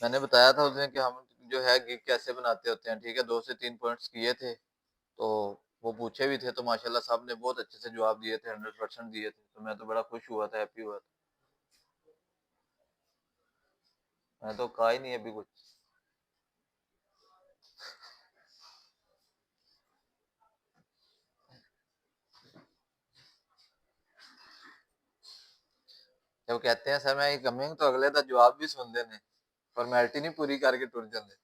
मैंने बताया था उस दिन कि हम जो है गिग कैसे बनाते होते हैं, ठीक है? 2 से 3 पॉइंट्स किए थे, तो वो पूछे भी थे, तो माशाल्लाह साहब ने बहुत अच्छे से जवाब दिए थे, 100% दिए थे, तो मैं तो बड़ा खुश हुआ था, हैप्पी हुआ था। मैंने तो कहा ही नहीं अभी कुछ। जब कहते हैं सर मैं कमिंग, तो अगले दा जवाब भी सुनते ने, फॉर्मेलिटी नहीं पूरी करके टुर जाते।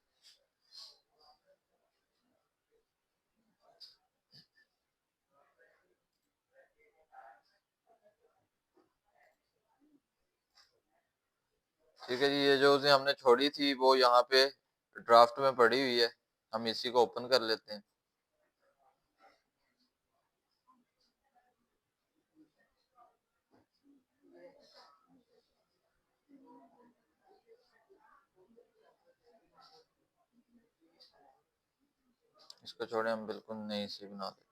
ठीक है जी, ये जो उसे हमने छोड़ी थी वो यहाँ पे ड्राफ्ट में पड़ी हुई है, हम इसी को ओपन कर लेते हैं। इसको छोड़े, हम बिल्कुल नई सी बना देते हैं।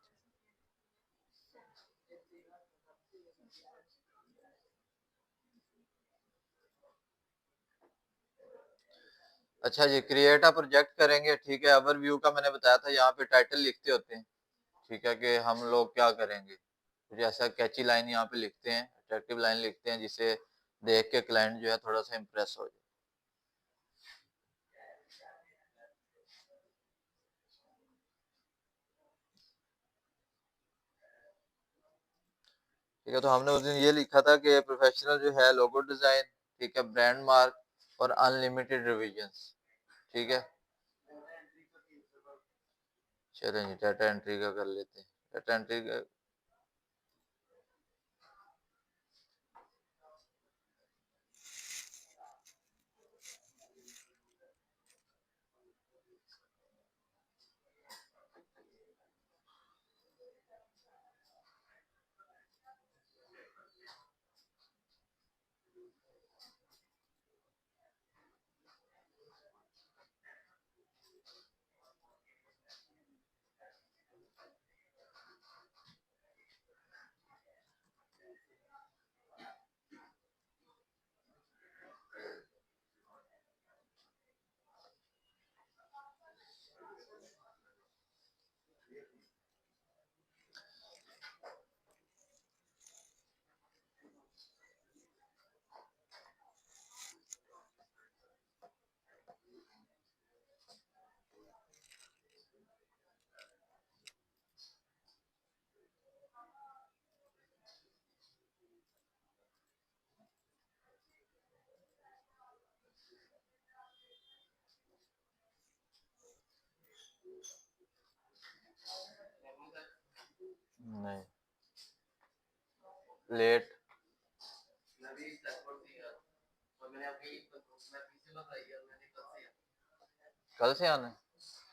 अच्छा जी, क्रिएट अ प्रोजेक्ट करेंगे, ठीक है? ओवरव्यू का मैंने बताया था, यहाँ पे टाइटल लिखते होते हैं, ठीक है? कि हम लोग क्या करेंगे, कुछ ऐसा कैची लाइन यहाँ पे लिखते हैं, अट्रैक्टिव लाइन लिखते हैं, जिसे देख के क्लाइंट जो है थोड़ा सा इम्प्रेस हो जाए। ठीक है, तो हमने उस दिन ये लिखा था कि प्रोफेशनल जो है लोगो डिजाइन, ठीक है, ब्रांड मार्क और अनलिमिटेड रिविजन्स, ठीक है? चलें जी, डाटा एंट्री का कर लेते हैं। डाटा एंट्री का नहीं, लेट कल से आना है?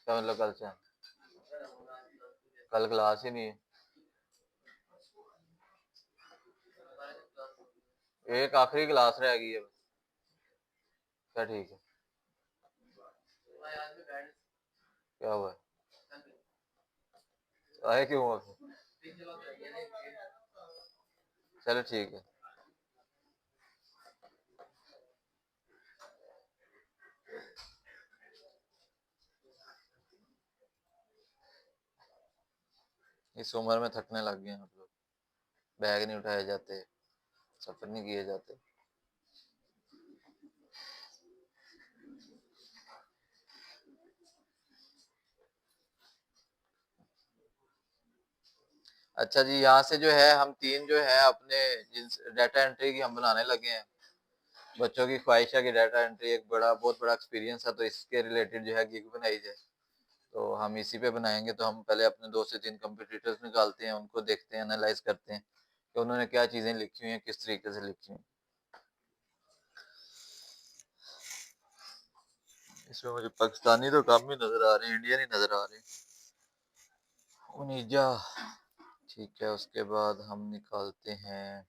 क्या मतलब कल से आना? कल क्लास ही नहीं है। एक आखिरी क्लास रह गई है बस। क्या ठीक है? क्या हुआ है? आए क्यों हुआ फिर? चलो ठीक है। इस उम्र में थकने लग गए हैं हम लोग, बैग नहीं उठाए जाते, सफर नहीं किए जाते। अच्छा जी, यहाँ से जो है हम तीन जो है अपने जिन डाटा एंट्री की हम बनाने लगे हैं। बच्चों की ख्वाहिश है कि डाटा एंट्री एक बड़ा बहुत बड़ा एक्सपीरियंस है, तो इसके रिलेटेड जो है गिग बनाई जाए। तो हम इसी पे बनाएंगे। तो हम पहले अपने 2 से 3 कंपटीटर्स निकालते हैं, उनको देखते हैं, एनालाइज करते हैं कि उन्होंने क्या चीजें लिखी हुई हैं, किस तरीके से लिखी हुई हैं। इसमें मुझे पाकिस्तानी तो कम ही नजर आ रहे हैं, इंडियन ही नजर आ रहे हैं। उनीजा, ठीक है। उसके बाद हम निकालते हैं,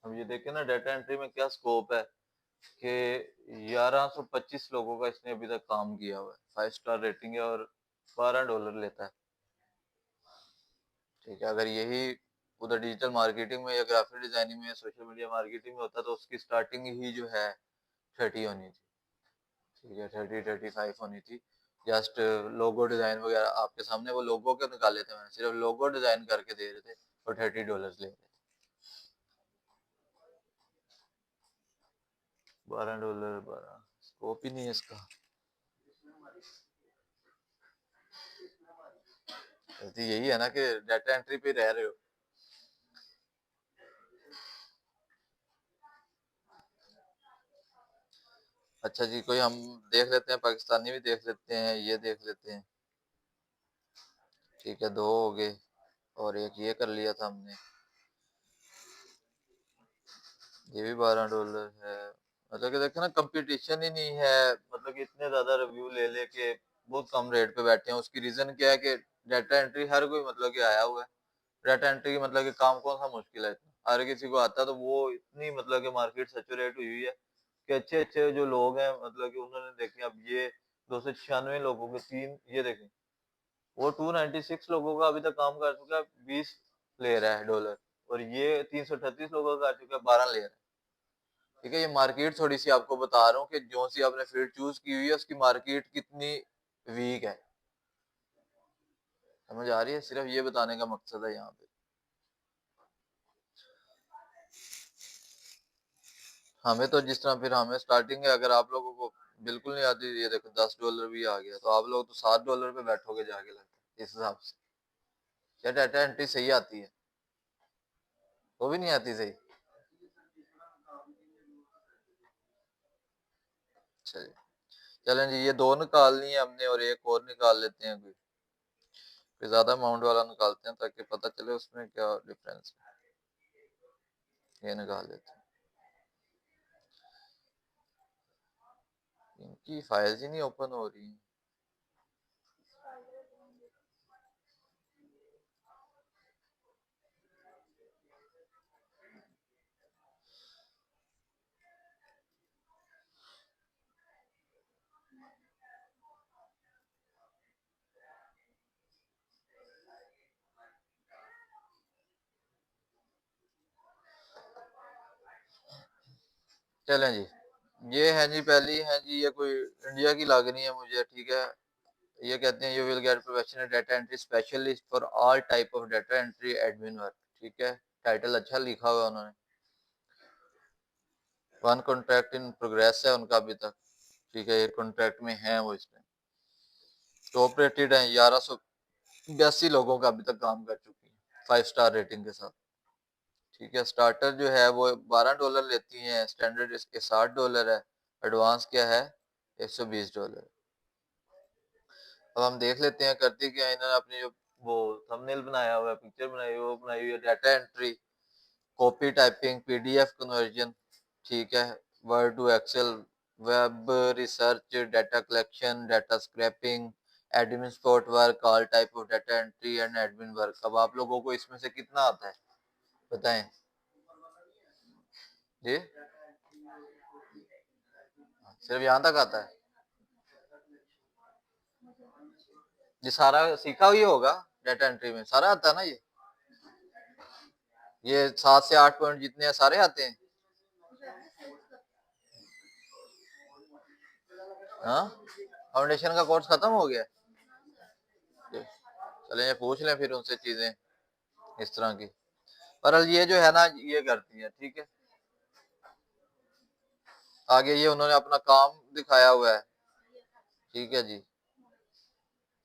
अब ये देखें ना डाटा एंट्री में क्या स्कोप है कि 1125 लोगों का इसने अभी तक काम किया हुआ है, 5 स्टार रेटिंग है और $12 लेता है। ठीक है, अगर यही उधर डिजिटल मार्केटिंग में या ग्राफिक डिजाइनिंग में या सोशल मीडिया मार्केटिंग में होता तो उसकी स्टार्टिंग ही जो है 30 होनी थी, ठीक है, 30-35 होनी थी। जस्ट लोगो डिजाइन वगैरह आपके सामने वो लोगो के निकाले थे मैंने, सिर्फ लोगो डिजाइन करके दे रहे थे और $30 ले रहे थे। $12, 12 स्कोप ही नहीं है इसका। तो यही है ना कि डाटा एंट्री पे रह रहे हो। अच्छा जी, कोई हम देख लेते हैं, पाकिस्तानी भी देख लेते हैं, ये देख लेते हैं। ठीक है, 2 हो गए और एक ये कर लिया था हमने, ये भी $12 है। मतलब कि देखे ना, कंपटीशन ही नहीं है, मतलब कि इतने ज्यादा रिव्यू ले लेके बहुत कम रेट पे बैठे हैं। उसकी रीजन क्या है कि डाटा एंट्री हर कोई मतलब कि आया हुआ है। डाटा एंट्री की मतलब कि काम कौन सा मुश्किल है, हर किसी को आता है। तो वो इतनी मतलब कि मार्केट सेचुरेट हुई हुई है कि अच्छे अच्छे जो लोग हैं, मतलब कि उन्होंने देखे, अब ये 296 लोगों के तीन ये देखें, वो 296 लोगों का अभी तक काम कर चुका है, 20 ले रहा है डॉलर, और ये 338 लोगों का कर चुका है, 12 ले रहा है। ठीक है, ये मार्केट थोड़ी सी आपको बता रहा हूँ कि जो सी आपने फील्ड चूज की हुई है उसकी मार्केट कितनी वीक है। समझ आ रही है, सिर्फ ये बताने का मकसद है यहाँ पे। हमें तो जिस तरह, फिर हमें स्टार्टिंग है, अगर आप लोगों को बिल्कुल नहीं आती, ये देखो $10 भी आ गया, तो आप लोग तो $7 पे बैठोगे जाके, लगता है इस हिसाब से। क्या डाटा एंट्री सही आती है? वो भी नहीं आती सही। अच्छा जी, चलें जी, ये 2 निकालनी है हमने और एक और निकाल लेते हैं, कोई ज्यादा अमाउंट वाला निकालते हैं ताकि पता चले उसमें क्या डिफरेंस है। ये निकाल लेते हैं, इनकी फाइल्स ही नहीं ओपन हो रही। चलें जी, ये है जी, पहली है जी, ये कोई इंडिया की लग रही है मुझे, ठीक है। ये कहते हैं, you will get professional data entry specialist for all type of data entry admin work. ठीक है, टाइटल अच्छा लिखा हुआ है उन्होंने। 1 कॉन्ट्रैक्ट इन प्रोग्रेस है उनका अभी तक। ठीक है, ये कॉन्ट्रैक्ट में है वो, इसमें टॉप रेटेड है, 1182 लोगों का अभी तक काम कर चुकी है 5 स्टार रेटिंग के साथ। ठीक है, स्टार्टर जो है वो $12 लेती है, स्टैंडर्ड इसके $60 है, एडवांस क्या है $120। अब हम देख लेते हैं करती क्या है। इन्होंने अपनी जो वो थंबनेल बनाया हुआ है, पिक्चर बनाई हुई, वो बनाई हुई है data entry, copy typing, PDF conversion, ठीक है, word to Excel, web research, data collection, data scraping, admin support work, all type of data entry and admin work. अब आप लोगों को इसमें से कितना आता है बताएं जी? सिर्फ यहाँ तक आता है? ये सारा सीखा हुआ होगा, डाटा एंट्री में सारा आता है ना ये 7 से 8 पॉइंट जितने हैं सारे आते हैं। हाँ, फाउंडेशन का कोर्स खत्म हो गया? चले ये पूछ लें फिर उनसे चीजें इस तरह की। पर ये जो है ना, ये करती है, ठीक है। आगे ये उन्होंने अपना काम दिखाया हुआ है, ठीक है जी।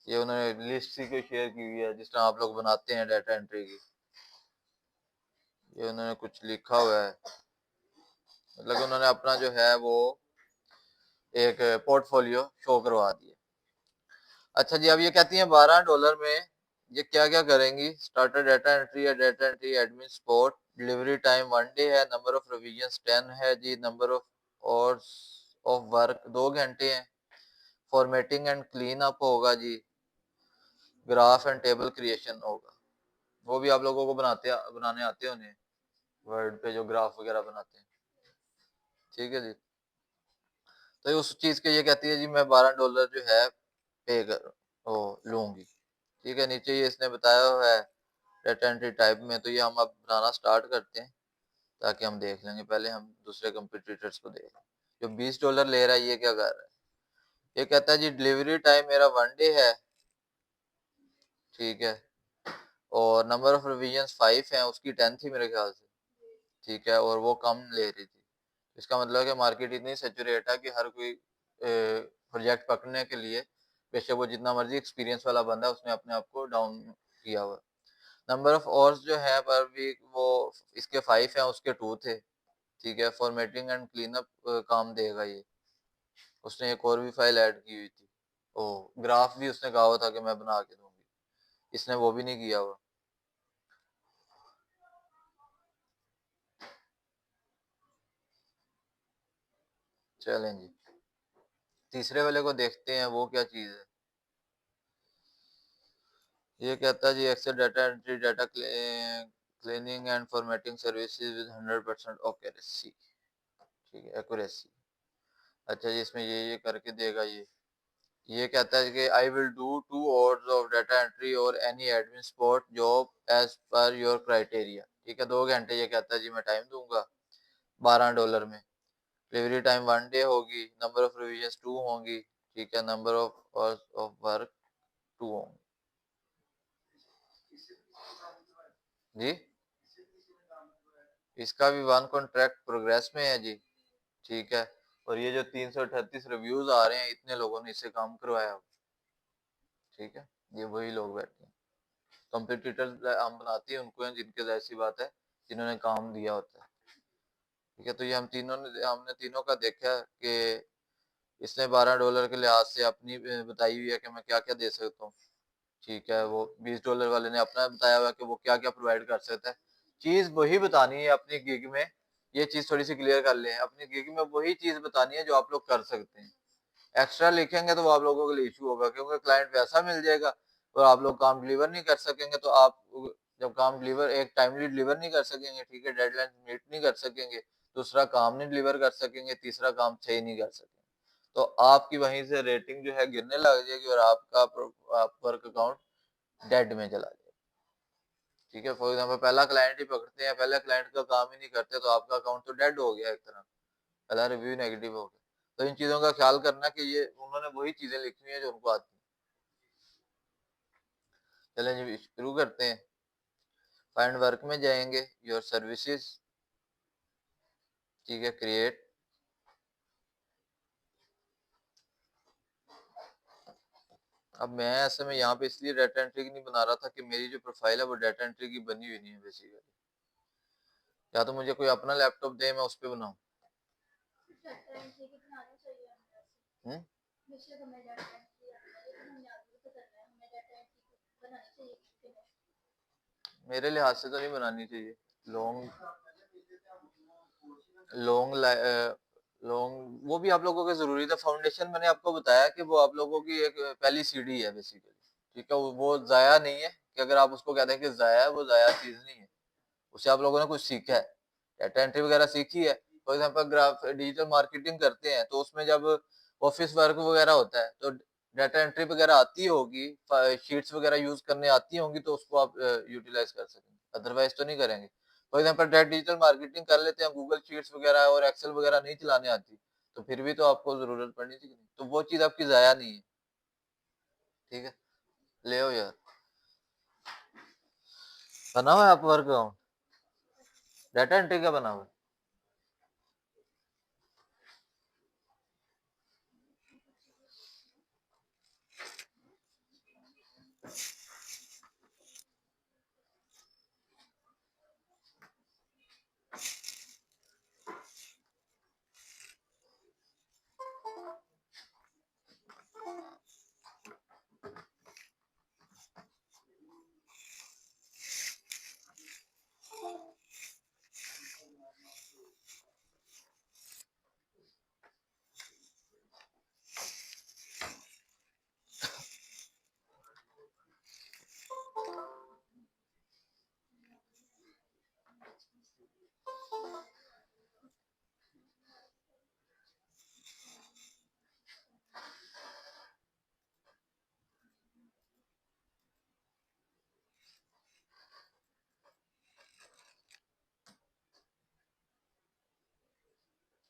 ये उन्होंने लिस्ट सी को शेयर की हुई है, जिस तरह आप लोग बनाते हैं डाटा एंट्री की। ये उन्होंने कुछ लिखा हुआ है, मतलब उन्होंने अपना जो है वो एक पोर्टफोलियो शो करवा दिया। अच्छा जी, अब ये कहती हैं $12 में ये क्या क्या करेंगी। स्टार्टर डाटा एंट्री है, data entry admin support, delivery time 1 day है, नंबर ऑफ रिवीजन 10 है जी, number of hours of work 2 घंटे हैं, फॉर्मेटिंग एंड क्लीन अप होगा जी, ग्राफ एंड टेबल क्रिएशन होगा। वो भी आप लोगों को बनाने आते होंगे, वर्ड पे जो ग्राफ वगैरह बनाते हैं, ठीक है जी। तो उस चीज के ये कहती है जी मैं $12 जो है पे कर ओ लूंगी। ठीक है, नीचे ये इसने बताया हुआ है डाटा एंट्री टाइप में। तो ये हम अब बनाना स्टार्ट करते हैं ताकि हम देख लेंगे। पहले हम दूसरे कंपटीटर्स को देख, जो $20 ले रहा है ये क्या कर रहा है। ये कहता है जी डिलीवरी टाइम मेरा 1 डे है, ठीक है, और नंबर ऑफ रिवीजन 5 है, उसकी 10 थी मेरे ख्याल से, ठीक है, और वो कम ले रही थी। इसका मतलब है कि मार्केट इतनी सेचुरेट है कि हर कोई प्रोजेक्ट पकड़ने के लिए, बेशक वो जितना मर्जी एक्सपीरियंस वाला बंदा है, उसने अपने आप को डाउन किया हुआ। नंबर ऑफ आवर्स जो है पर वीक वो इसके 5 है, उसके 2 थे, ठीक है। फॉर्मेटिंग एंड क्लीन अप काम देगा ये। उसने एक और भी फाइल ऐड की हुई थी। ओ, ग्राफ भी उसने कहा हुआ था कि मैं बना के दूंगी, इसने वो भी नहीं किया हुआ। चलें जी, तीसरे वाले को देखते हैं वो क्या चीज़ है। ये कहता है जी Excel data entry, data cleaning and formatting services with 100% accuracy, ठीक है, एक्यूरेसी। अच्छा जी, इसमें ये करके देगा ये कहता है कि I will do 2 hours of data entry और any admin support job as per your criteria, ठीक है। 2 घंटे ये कहता है जी मैं टाइम दूंगा $12 में। डिलीवरी टाइम 1 डे होगी, नंबर ऑफ रिविजन 2 होंगी, ठीक है, नंबर ऑफ ऑफ वर्क 2 होंगी जी। इसका भी 1 कॉन्ट्रैक्ट प्रोग्रेस में है जी, ठीक है। और ये जो 338 रिव्यूज आ रहे हैं, इतने लोगों ने इससे काम करवाया, ठीक है। ये वही लोग बैठे हैं, कंपटीटर्स हम बनाते हैं उनको हैं जिनके जैसी बात है, जिन्होंने काम दिया होता है, ठीक है। तो ये हमने तीनों का देखा कि इसने $12 के लिहाज से अपनी बताई हुई है कि मैं क्या क्या दे सकता हूँ, ठीक है। वो $20 वाले ने अपना बताया हुआ कि वो क्या क्या प्रोवाइड कर सकता है। चीज वही बतानी है अपनी गिग में, ये चीज थोड़ी सी क्लियर कर लें, अपनी गिग में वही चीज बतानी है जो आप लोग कर सकते हैं। एक्स्ट्रा लिखेंगे तो वो आप लोगों के लिए इशू होगा, क्योंकि क्लाइंट वैसा मिल जाएगा और आप लोग काम डिलीवर नहीं कर सकेंगे। तो आप जब काम डिलीवर एक टाइमली डिलीवर नहीं कर सकेंगे, ठीक है, डेडलाइन मीट नहीं कर सकेंगे, दूसरा काम नहीं डिलीवर कर सकेंगे, तीसरा काम सही नहीं कर सकेंगे, तो आपकी वहीं से रेटिंग जो है गिरने लग जाएगी और आपका वर्क अकाउंट डेड में चला जाएगा, ठीक है। फॉर एग्जाम्पल पहला क्लाइंट ही पकड़ते हैं, पहले क्लाइंट का काम ही नहीं करते, तो आपका अकाउंट तो डेड हो गया एक तरह, पहला रिव्यू नेगेटिव हो गया। तो इन चीजों का ख्याल करना कि ये उन्होंने वही चीजें लिखी है जो उनको आती हैं। चलें जी शुरू करते हैं। फाइंड वर्क में जाएंगे, योर सर्विसेज, ठीक है, क्रिएट। अब मैं ऐसे में यहाँ पे इसलिए डाटा एंट्री की नहीं बना रहा था कि मेरी जो प्रोफाइल है वो डाटा एंट्री की बनी हुई नहीं है बेसिकली, या तो मुझे कोई अपना लैपटॉप दे मैं उस पर बनाऊँ। हम्म, मेरे लिहाज से तो नहीं बनानी चाहिए। लॉन्ग लॉन्ग लॉन्ग वो भी आप लोगों के जरूरी था। फाउंडेशन मैंने आपको बताया कि वो आप लोगों की एक पहली सीढ़ी है बेसिकली, ठीक है। वो जाया नहीं है कि अगर आप उसको कहते हैं कि जाया है, वो जाया चीज नहीं है, उससे आप लोगों ने कुछ सीखा है, डाटा एंट्री वगैरह सीखी है। For example graph digital marketing करते हैं तो उसमें जब ऑफिस वर्क वगैरह होता है तो डाटा एंट्री वगैरह आती होगी, शीट्स वगैरह यूज करने आती होंगी, तो उसको आप यूटिलाइज कर सकेंगे, अदरवाइज तो नहीं करेंगे। फॉर एग्जांपल डिजिटल मार्केटिंग कर लेते हैं, गूगल शीट्स वगैरह और एक्सेल वगैरह नहीं चलाने आती, तो फिर भी तो आपको जरूरत पड़नी चाहिए, तो वो चीज आपकी जाया नहीं है, ठीक है। ले हो यार, बना हुआ है आप वर्क अकाउंट, डाटा एंट्री का बना हुआ है।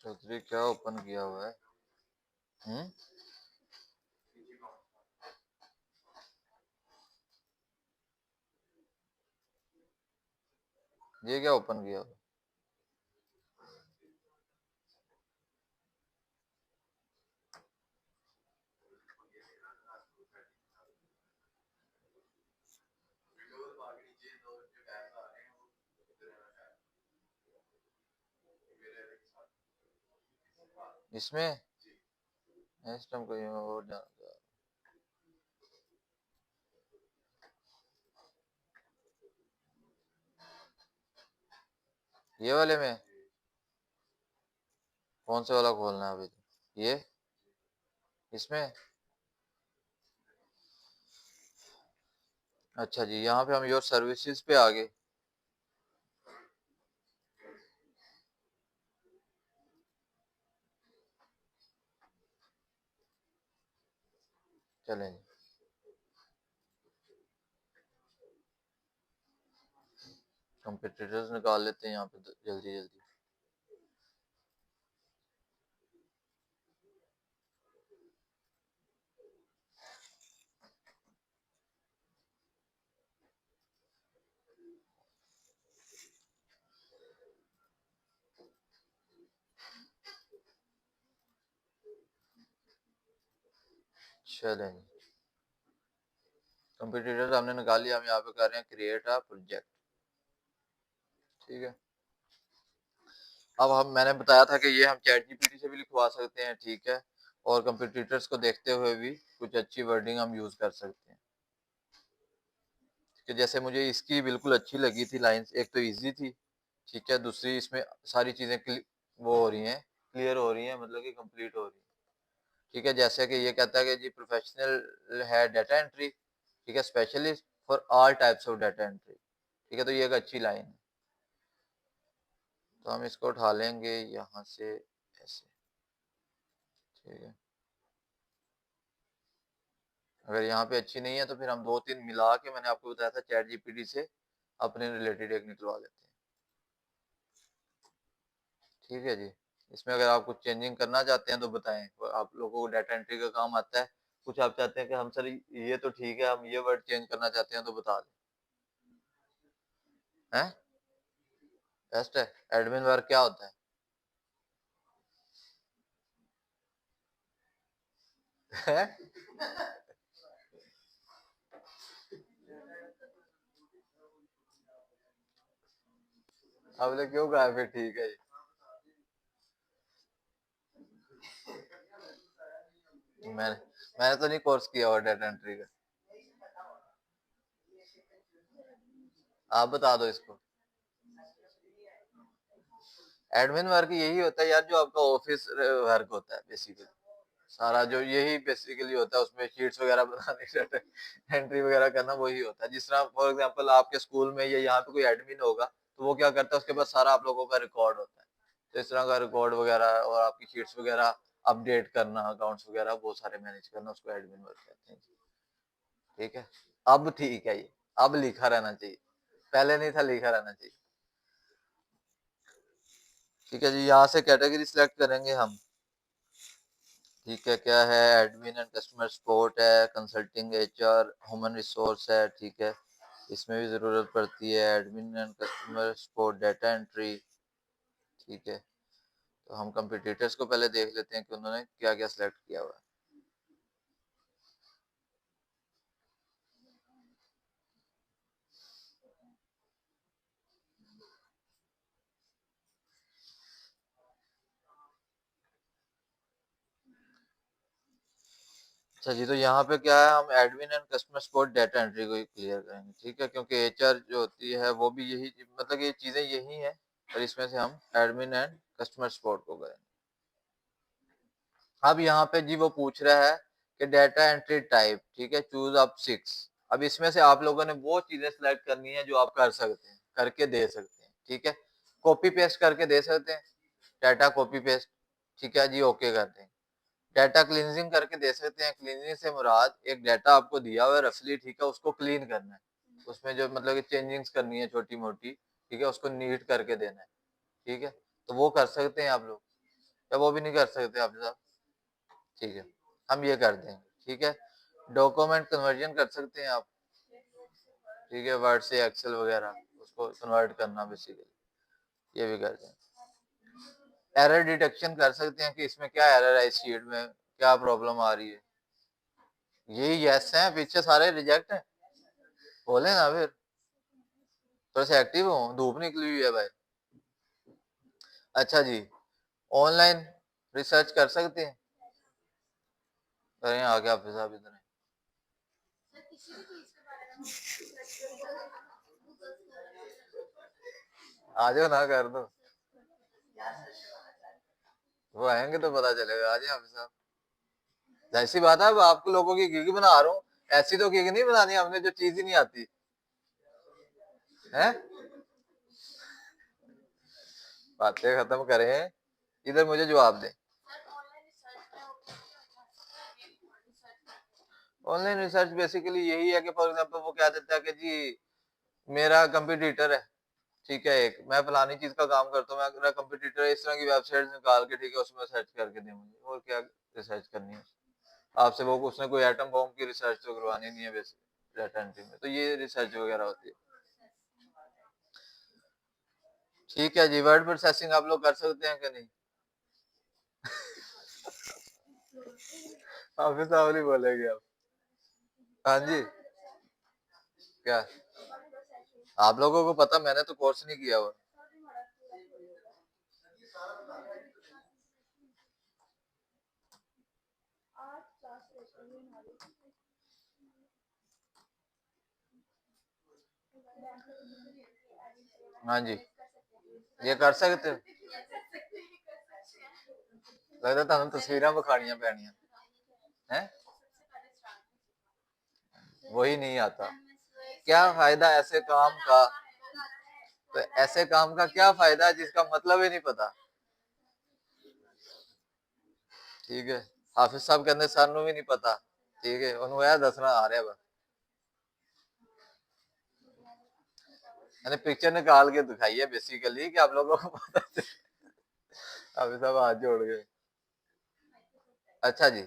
चौधरी क्या ओपन किया हुआ है? हम्म। ये क्या ओपन किया हुआ? इसमें नेक्स्ट टाइम कोई और ये वाले में कौन से वाला खोलना है अभी? ये इसमें? अच्छा जी, यहाँ पे हम योर सर्विसेज पे आ गए। चलें, कंपटीटर्स निकाल लेते हैं यहाँ पे जल्दी जल्दी। चलें, कंपटीटर्स हमने निकाल लिया। हम यहाँ पे कर रहे हैं क्रिएट अ प्रोजेक्ट। ठीक है। अब हम मैंने बताया था कि ये हम चैट जीपीटी से भी लिखवा सकते हैं, ठीक है, और कंपटीटर्स को देखते हुए भी कुछ अच्छी वर्डिंग हम यूज कर सकते हैं। कि जैसे मुझे इसकी बिल्कुल अच्छी लगी थी लाइंस, एक तो इजी थी, ठीक है, दूसरी इसमें सारी चीजें वो हो रही हैं, क्लियर हो रही हैं, मतलब कि कंप्लीट हो रही है। ठीक है, जैसे कि ये कहता है कि जी प्रोफेशनल है डाटा एंट्री, ठीक है, specialist for all types of data entry. ठीक है, तो ये एक अच्छी लाइन है। तो हम इसको उठा लेंगे यहाँ से ऐसे। ठीक है, अगर यहाँ पे अच्छी नहीं है तो फिर हम दो तीन मिला के, मैंने आपको बताया था, चैट जीपीटी से अपने रिलेटेड एक निकलवा लेते हैं। ठीक है जी। इसमें अगर आप कुछ चेंजिंग करना चाहते हैं तो बताएं, आप लोगों को डाटा एंट्री का काम आता है, कुछ आप चाहते हैं कि हम सर ये तो ठीक है, हम ये वर्ड चेंज करना चाहते हैं, तो बता दें। हैं? बेस्ट है। एडमिन वर्क क्या होता है? आपने क्यों कहा फिर ठीक है? मैंने मैंने तो नहीं कोर्स किया हुआ डाटा एंट्री का। आप बता दो इसको। एडमिन वर्क यही होता है यार, जो आपका ऑफिस वर्क होता है बेसिकली। सारा जो यही बेसिकली होता है, उसमें शीट्स वगैरह बनाने, एंट्री वगैरह करना, वही होता है। जिस तरह फॉर एग्जांपल आपके स्कूल में या यहाँ पे कोई एडमिन होगा, तो वो क्या करता है, उसके पास सारा आप लोगों का रिकॉर्ड होता है। तो इस तरह का रिकॉर्ड वगैरह और आपकी शीट्स वगैरह अपडेट करना, अकाउंट्स वगैरह बहुत सारे मैनेज करना, उसको एडमिन वर्क कहते हैं। ठीक है, अब ठीक है ये, अब लिखा रहना चाहिए, पहले नहीं था, लिखा रहना चाहिए। ठीक है जी, यहाँ से कैटेगरी सिलेक्ट करेंगे हम। ठीक है, क्या है, एडमिन एंड कस्टमर सपोर्ट है, कंसल्टिंग, एचआर, ह्यूमन रिसोर्स है। ठीक है, इसमें भी ज़रूरत पड़ती है, admin and customer support, data entry. ठीक है, तो हम कंपटीटर्स को पहले देख लेते हैं कि उन्होंने क्या क्या सिलेक्ट किया हुआ है। अच्छा जी, तो यहाँ पे क्या है, हम admin and customer support data entry को ही क्लियर करेंगे। ठीक है, क्योंकि एचआर जो होती है वो भी यही, मतलब ये चीज़ें यही हैं, और इसमें से हम एडमिन एंड कस्टमर सपोर्ट को करेंगे। अब यहाँ पे जी वो पूछ रहा है कि डाटा एंट्री टाइप, ठीक है, चूज अप 6। अब इसमें से आप लोगों ने वो चीजें सिलेक्ट करनी है जो आप कर सकते हैं, करके दे सकते हैं। ठीक है, कॉपी पेस्ट करके दे सकते हैं, डाटा कॉपी पेस्ट। ठीक है जी, ओके करते हैं। डाटा क्लींजिंग करके दे सकते हैं। क्लींजिंग से मुराद, एक डाटा आपको दिया हुआ है रफली, ठीक है, उसको क्लीन करना है, उसमें जो मतलब कि चेंजिंग्स करनी है छोटी मोटी, ठीक है, उसको नीट करके देना है। ठीक है, तो वो कर सकते हैं आप लोग। या वो भी नहीं कर सकते आप साहब? ठीक है, हम ये कर देंगे। ठीक है, डॉक्यूमेंट कन्वर्जन कर सकते हैं आप। ठीक है, वर्ड से एक्सेल वगैरह उसको कन्वर्ट करना बेसिकली, ये भी कर देंगे। एरर डिटेक्शन कर सकते हैं कि इसमें क्या एरर है, इस शीट में क्या प्रॉब्लम आ रही है। यही यस है, पीछे सारे रिजेक्ट हैं। बोले ना फिर, थोड़ा सा एक्टिव हो, धूप निकली हुई है भाई। अच्छा जी, ऑनलाइन रिसर्च कर सकते हैं? करें आगे आप साहब इधर आ जाओ ना, कर दो। वो आएंगे तो पता चलेगा। आ जाए आप साहब, ऐसी बात है, अब आपको लोगों की गिग बना रहा हूँ। ऐसी तो गिग नहीं बनानी हमने जो चीज ही नहीं आती है। बातें खत्म करें, इधर मुझे जवाब दें। ऑनलाइन रिसर्च बेसिकली यही है कि फॉर एग्जांपल वो क्या देता है कि जी मेरा कंपटीटर है, ठीक है, एक मैं फलानी चीज का काम करता हूँ, मेरा कंपटीटर इस तरह की वेबसाइट निकाल के, ठीक है, उसमें सर्च करके दे मुझे, और क्या रिसर्च करनी है आपसे। वो उसने कोई एटम बॉम्ब की रिसर्च तो करवानी नहीं है बेसिक डाटा एंट्री में, तो ये रिसर्च वगैरह होती है। ठीक है जी, वर्ड प्रोसेसिंग आप लोग कर सकते हैं कि नहीं? ऑफिस साहब नहीं बोलेंगे आप? हाँ जी, क्या आप लोगों को पता, मैंने तो कोर्स नहीं किया हुआ। हाँ जी, ये कर सकते हो। लगता ਤੁਹਾਨੂੰ तस्वीर ਵਿਖਾਣੀਆਂ ਪੈਣੀਆਂ हैं, वही नहीं आता। क्या फायदा ऐसे काम का? तो ऐसे काम का क्या फायदा है जिसका मतलब ही नहीं पता? ठीक है, हाफिज साहब कहते सानू भी नहीं पता। ठीक है, उन्होंने यह दसना आ रहा बस, मैंने पिक्चर निकाल के दिखाई है बेसिकली कि आप लोगों को पता चले। हाफिज साहब हाथ जोड़ गए। अच्छा जी,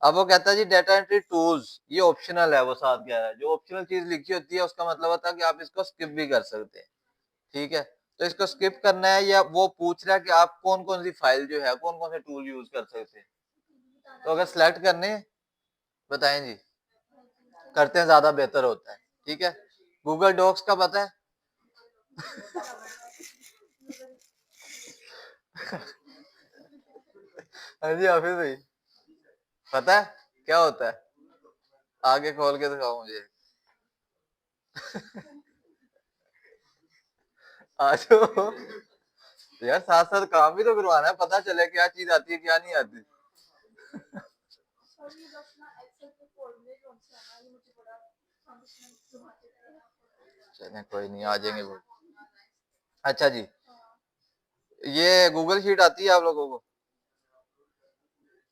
अब वो कहता है जी डाटा एंट्री टूल्स ये ऑप्शनल है, वो साथ कह रहा है, जो ऑप्शनल चीज लिखी होती है उसका मतलब होता है कि आप इसको स्किप भी कर सकते हैं। ठीक है, तो इसको स्किप करना है, या वो पूछ रहा है कि आप कौन कौन सी फाइल जो है, कौन कौन से टूल यूज कर सकते हैं। तो अगर सिलेक्ट करने, बताएं जी, करते हैं ज्यादा बेहतर होता है। ठीक है, गूगल डॉक्स का पता है? हाँ जी हाफिज भाई, पता है क्या होता है? आगे खोल के दिखाओ मुझे। आज यार साथ साथ काम भी तो करवाना है, पता चले क्या चीज आती है क्या नहीं आती। चले कोई नहीं, आ जाएंगे वो। अच्छा जी, ये गूगल शीट आती है आप लोगों को?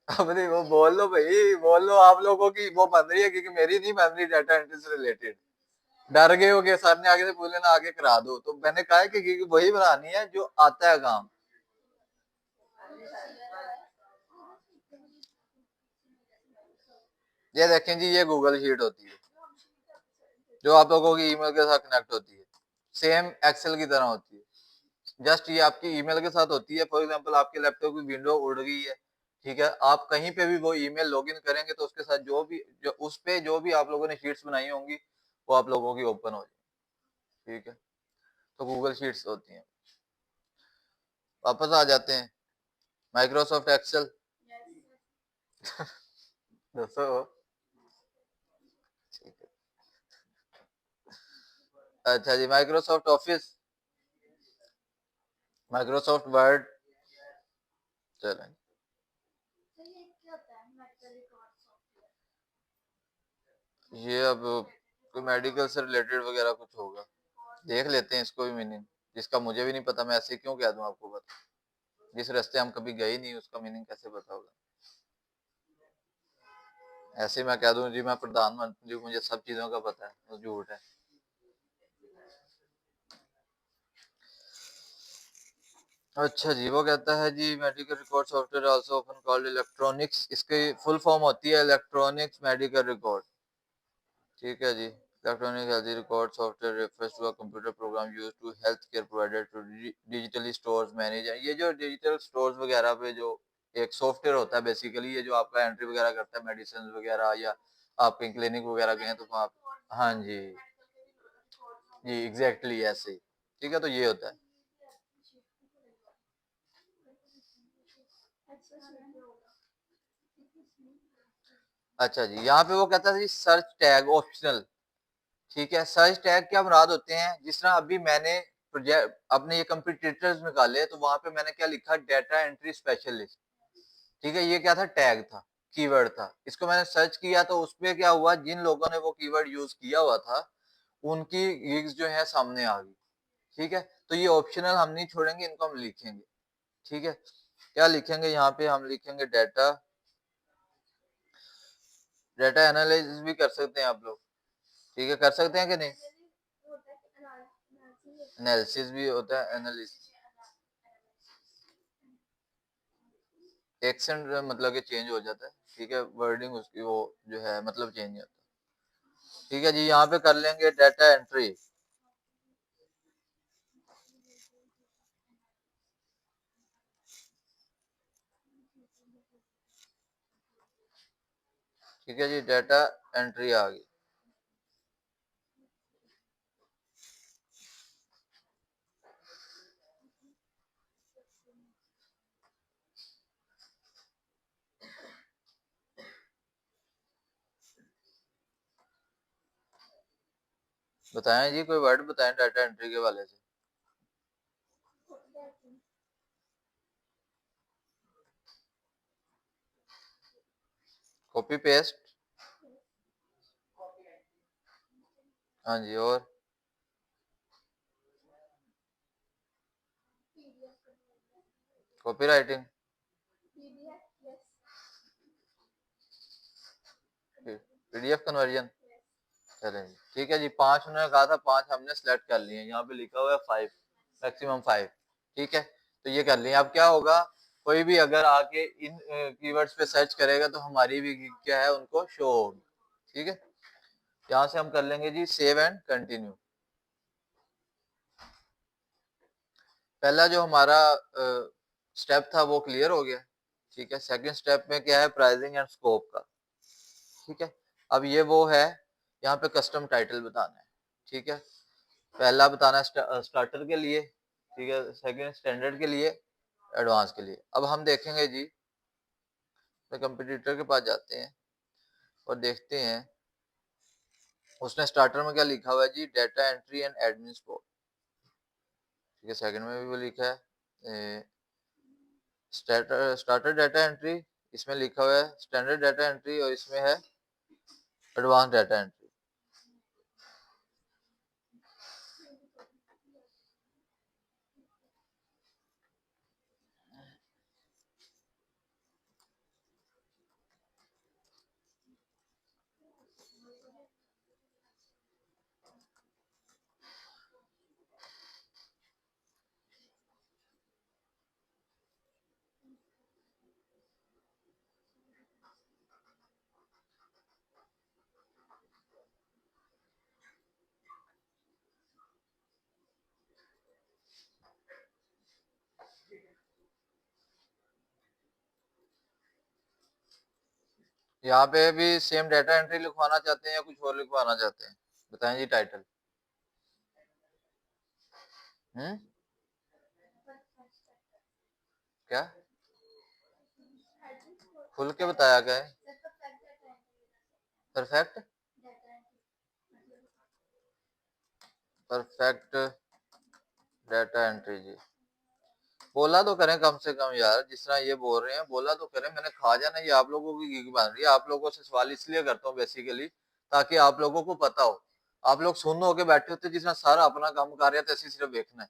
अब नहीं, वो बोल लो भाई, बोल लो। आप लोगों की वो बन रही है क्योंकि मेरी नहीं बन रही डाटा एंट्री से रिलेटेड। डर गए हो गए, सर ने आगे से पूछ लेना, आगे करा दो, तो मैंने कहा है कि क्योंकि वही बनानी है जो आता है काम। ये देखें जी, ये गूगल शीट होती है जो आप लोगों की ईमेल के साथ कनेक्ट होती है, सेम एक्सेल की तरह होती है। जस्ट ये आपकी ईमेल के साथ होती है। फॉर एग्जांपल आपके लैपटॉप की विंडो उड़ गई है, ठीक है, आप कहीं पे भी वो ईमेल लॉगिन करेंगे तो उसके साथ जो उस पे जो भी आप लोगों ने शीट्स बनाई होंगी वो आप लोगों की ओपन हो जाए। ठीक है, तो गूगल शीट्स होती हैं। वापस आ जाते हैं, माइक्रोसॉफ्ट एक्सेल दोस्तों। अच्छा जी, माइक्रोसॉफ्ट ऑफिस, माइक्रोसॉफ्ट वर्ड, चलें। ये अब कोई मेडिकल से रिलेटेड वगैरह कुछ होगा, देख लेते हैं इसको भी मीनिंग, जिसका मुझे भी नहीं पता। मैं ऐसे क्यों कह दूं आपको बता, जिस रास्ते हम कभी गए नहीं उसका मीनिंग कैसे पता होगा? ऐसे मैं कह दूं जी मैं प्रधानमंत्री, मुझे सब चीजों का पता है, वो झूठ है। अच्छा जी, वो कहता है जी medical record software also often called electronics, इसकी फुल फॉर्म होती है इलेक्ट्रॉनिक्स मेडिकल रिकॉर्ड। ठीक है जी। Electronic health record software refers to a computer program used to health care provider to digitally stores manage. ये जो डिजिटल स्टोर्स वगैरह पे जो एक सॉफ्टवेयर होता है बेसिकली, ये जो आपका एंट्री वगैरह करता है मेडिसिन वगैरह, या आप कहीं क्लिनिक वगैरह गए तो वहाँ। हाँ जी, जी एग्जैक्टली ऐसे ही। ठीक है, तो ये होता है। अच्छा जी, यहाँ पे वो कहता है जी सर्च टैग ऑप्शनल। ठीक है, सर्च टैग क्या मुराद होते हैं, जिस तरह अभी मैंने प्रोजेक्ट अपने ये कंपटीटर्स निकाले तो वहां पे मैंने क्या लिखा, डेटा एंट्री स्पेशलिस्ट। ठीक है, ये क्या था, टैग था, कीवर्ड था। इसको मैंने सर्च किया तो उसमें क्या हुआ, जिन लोगों ने वो कीवर्ड यूज किया हुआ था उनकी गिग्स जो है सामने आ गई। ठीक है, तो ये ऑप्शनल हम नहीं छोड़ेंगे, इनको हम लिखेंगे। ठीक है, क्या लिखेंगे यहाँ पे, हम लिखेंगे डेटा, डेटा एनालिसिस भी कर सकते हैं आप लोग। ठीक है, कर सकते हैं कि नहीं, एनालिसिस भी होता है, एनालिसिस। एक्सेंट मतलब कि चेंज हो जाता है। ठीक है, वर्डिंग उसकी वो जो है मतलब चेंज होता है। ठीक है जी, यहाँ पे कर लेंगे डाटा एंट्री। ठीक है जी, डाटा एंट्री आ गई। बताएं जी, कोई वर्ड बताएं डाटा एंट्री के वाले से। Copy paste. हाँ जी, और कॉपी राइटिंग, पीडीएफ कन्वर्जन। चलें जी, ठीक है जी, 5 उन्होंने कहा था, 5 हमने सेलेक्ट कर लिए। यहाँ पे लिखा हुआ है 5, मैक्सिमम 5। ठीक है, तो ये कर लिए। अब क्या होगा, कोई भी अगर आके इन कीवर्ड्स पे सर्च करेगा तो हमारी भी क्या है उनको शो होगी। ठीक है, यहाँ से हम कर लेंगे जी सेव एंड कंटिन्यू। पहला जो हमारा स्टेप था वो क्लियर हो गया। ठीक है, सेकंड स्टेप में क्या है, प्राइसिंग एंड स्कोप का। ठीक है, अब ये वो है, यहाँ पे कस्टम टाइटल बताना है। ठीक है, पहला बताना है स्टार्टर के लिए। ठीक है, सेकंड स्टैंडर्ड के लिए, एडवांस के लिए। अब हम देखेंगे जी, तो कंपटीटर के पास जाते हैं और देखते हैं उसने स्टार्टर में क्या लिखा हुआ है जी, data entry and admin support. ठीक है, सेकंड में भी वो लिखा है स्टार्टर डाटा एंट्री, इसमें लिखा हुआ है स्टैंडर्ड डाटा एंट्री, और इसमें है एडवांस डाटा एंट्री। यहाँ पे भी सेम डाटा एंट्री लिखवाना चाहते हैं या कुछ और लिखवाना चाहते हैं, बताएं जी टाइटल। हम्म, क्या खुल के बताया गया है, परफेक्ट, परफेक्ट डाटा एंट्री जी। बोला तो करें कम से कम यार, जिस तरह ये बोल रहे हैं बोला तो करें। मैंने खा जाना, ये आप लोगों की गीग बन रही है। आप लोगों से सवाल इसलिए करता हूँ बेसिकली, ताकि आप लोगों को पता हो। आप लोग सुन होके बैठे होते, जिस तरह सारा अपना काम कर रहे थे, ऐसे सिर्फ देखना है।